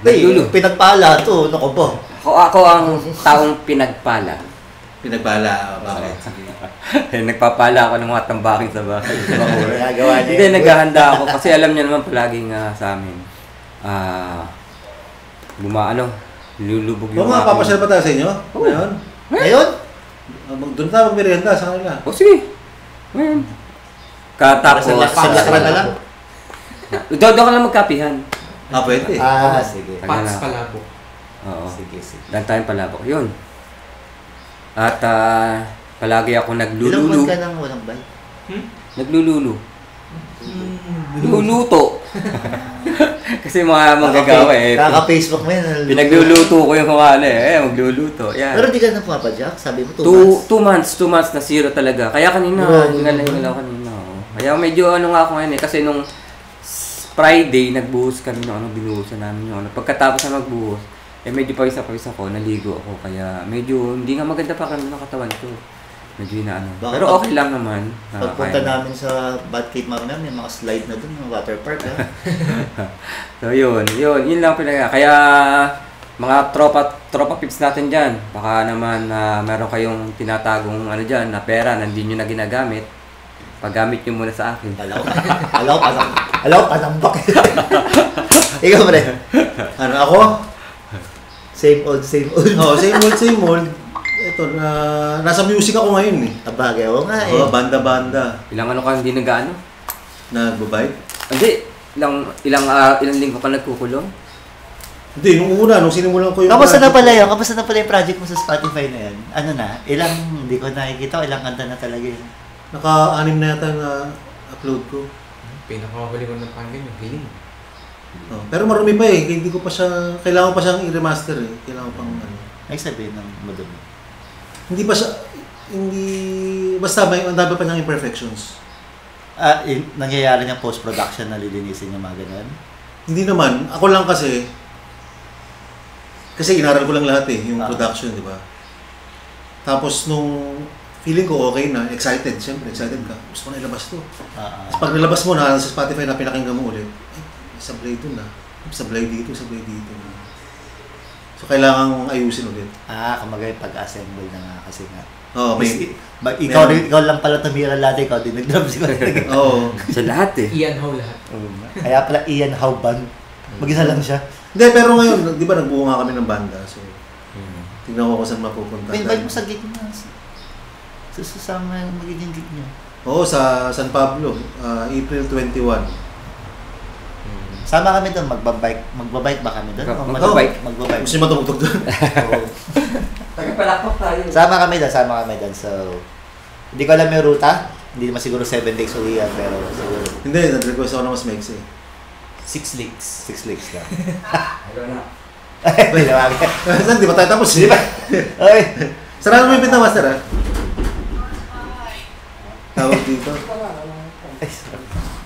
Nagdulo. Pinagpala to, ano ko ba? Ako ang taong pinagpala. Pinagpala. Bakit? Nagpapala ako ng mga tambakin sa bahay. Nagawa niya. Hindi, naghahanda ako kasi alam niya naman palaging sa amin. Lulubog Oo nga, papasyal pa tayo sa inyo? Ngayon? Ngayon? Doon tayo magmerienda sa kanila. O sige. Ngayon. Katapos. Sa lakra na lang? Doon ka lang magkapihan. Pwede. Sige. Pats palabok. Oo. Sige. Dan tayong palabok. Yun. At palagi ako Ilang naglululu. month ka nang walang bike? Naglululu. Luluto. Kasi mga manggagawa Kaka-Facebook mo yan. Pinagluluto ko yung mga magluluto. Yan. Pero di ka na pumapadyak? Sabi mo 2 months na zero talaga. Kaya kanina, hingal ako kanina. Kaya medyo nga ako ngayon kasi nung Friday, nagbuhos kami binuhusan namin yung Pagkatapos na magbuhos, medyo pawis ako, naligo ako. Kaya medyo hindi nga maganda pa kami ng katawan ko. Medyo pero okay lang naman. Pagpunta namin sa Batcave Marunam, may mga slide na dun, mga water park. So yun lang pinaka. Kaya mga tropa pips natin dyan, baka naman meron kayong tinatagong dyan na pera na hindi nyo na ginagamit. Paggamit nyo muna sa akin. Alaw, panambak. Ikaw pre. Ako? Same old. Same old. Ito, nasa music ako ngayon eh. Abagay, nga eh. Banda-banda. Ilang ka hindi nag-ano? Nagbabike? Hindi. Ilang linggo ka nagkukulong? Hindi, nung sinimulan ko yung... Kamusta na pala yung project mo sa Spotify na yan? Hindi ko nakikita, ilang kanta na talaga yun. Naka-6 na yata na upload ko. Pinakamabali ko ng panggan yung feeling. Pero marami pa eh. Hindi ko pa siya... Kailangan pa siyang i-remaster eh. Kailangan pang Ay sabihin ng madumi. Hindi pa siya... Basta ang dami pa niyang imperfections. Nangyayari niya post-production na lilinisin yung mga ganyan? Hindi naman. Ako lang kasi inaral ko lang lahat eh. Yung production, di ba? Tapos nung feeling ko okay na, excited, siyempre, excited ka. Gusto ko na ilabas to. Ah, Tapos pag nilabas mo na sa Spotify na pinakinggan mo ulit, sablay dun na. Sablay dito. So, kailangan mong ayusin ulit. kumagay pag-assemble na nga kasi nga. Oo, may... Ikaw lang pala tumira lahat, ikaw din nag-drums ko. Oo. Sa lahat eh. Ian Howe lahat. Kaya pala Ian Howe Band. Mag-isa lang siya. Hindi, pero ngayon, di ba nagbuo nga kami ng banda, so... Tignan ko kung saan mapupunta. Invite mo sa gig na. Susama yung magiging gig niya. Oo, sa San Pablo, April 21. Sama kami doon, magbabike ba kami doon? Magbabike. Gusto nyo matugtog doon? Oo. Tagapalakpak tayo. Sama kami doon. So, hindi ko alam yung ruta. Hindi naman siguro 7 legs uwi yan, pero siguro... Hindi, nag-request ako na mas maiksi. 6 legs. 6 legs lang. Ayaw na. Ay, nawagay. Saan, di ba tayo tapos? Di ba? Oy! Sarado mo yung pinta, master, ha? Tawag dito. Ay,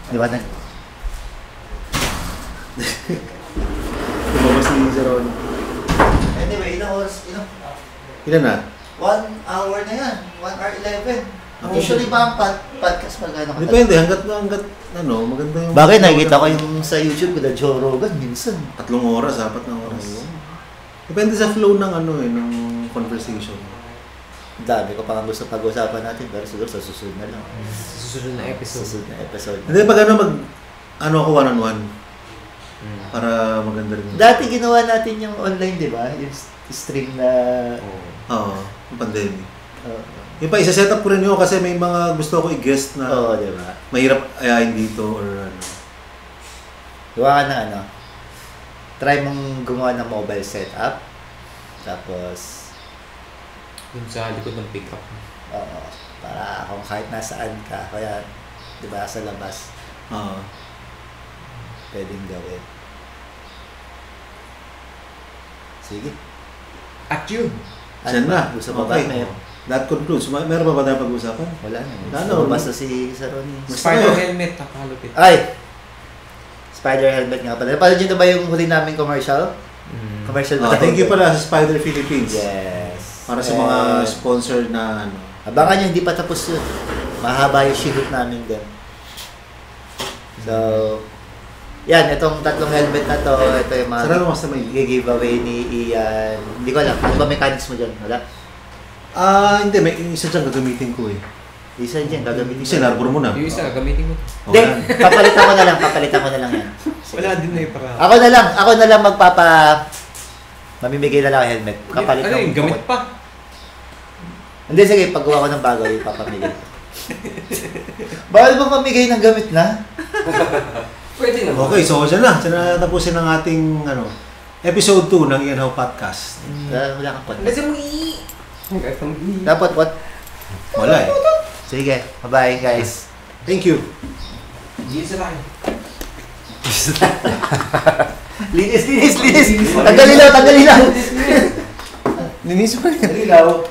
di ba na? Lumabas ni Zeron. Anyway, ilang oras? Ilan na? 1 hour na yan. 1 hour 11. Usually ba ang podcast magkano ka? Depende, hanggat maganda yung... Bakit nakikita ko yung sa YouTube ko, Joe Rogan, minsan. 3 oras, 4 na oras. Depende sa flow ng ng conversation. Dami ko pa nga gusto pag-usapan natin, pero siguro sa susunod na lang. Susunod na episode. Hindi, pag ako one-on-one. Para maganda rin. Dati ginawa natin yung online, di ba? Yung stream na... Oo, yung pandemic. Yung pa, isa-set up ko rin yun kasi may mga gusto ko i-guest na di ba? mahirap ayayin dito or ano. Gawa ka na try mong gumawa ng mobile setup. Tapos... Yung sa likod ng pickup. Para kung kahit nasaan ka, kaya, di ba, sa labas, pwedeng gawin. Sige. At yun. Diyan na. Gusto mo ba? That concludes. Meron pa ba tayong pag-uusapan? Wala na. Basta si Ronnie. Spider helmet, nakalupit. Ay! Spider helmet nga pala. Napanood nyo na ba yung huli naming commercial? Commercial ba? Thank you pala sa Spider Philippines. Yes. Para sa mga sponsor na Abangan nyo, hindi pa tapos yun. Mahaba yung shoot namin din. So, yan, itong 3 helmet na to, ito yung mga sarado mas na may giveaway ni Ian. Hindi ko alam, ano ba mechanics mo dyan? Wala? Hindi, may isa dyan gagamitin ko eh. Isa dyan, gagamitin Isa, narbor mo na. Yung isa, gamitin mo. Hindi, papalitan ko na lang yan. Wala din na yung para. Ako na lang mamimigay na lang ang helmet. Kapalit Ano yung gamit pa? Hindi, sige, paggawa ko ng bago, ipapamigay ko. Bawal ba mamigay ng gamit na? Pwede naman. Okay, so dyan na tapusin ang ating episode 2 ng Ian Howe Podcast. Wala kang podcast. Kasi mo Dapat what? Wala eh. Sige, bye guys. Thank you. Hindi sa lang. Linis! Tanggal ilaw! Linis pa rin. Ilaw!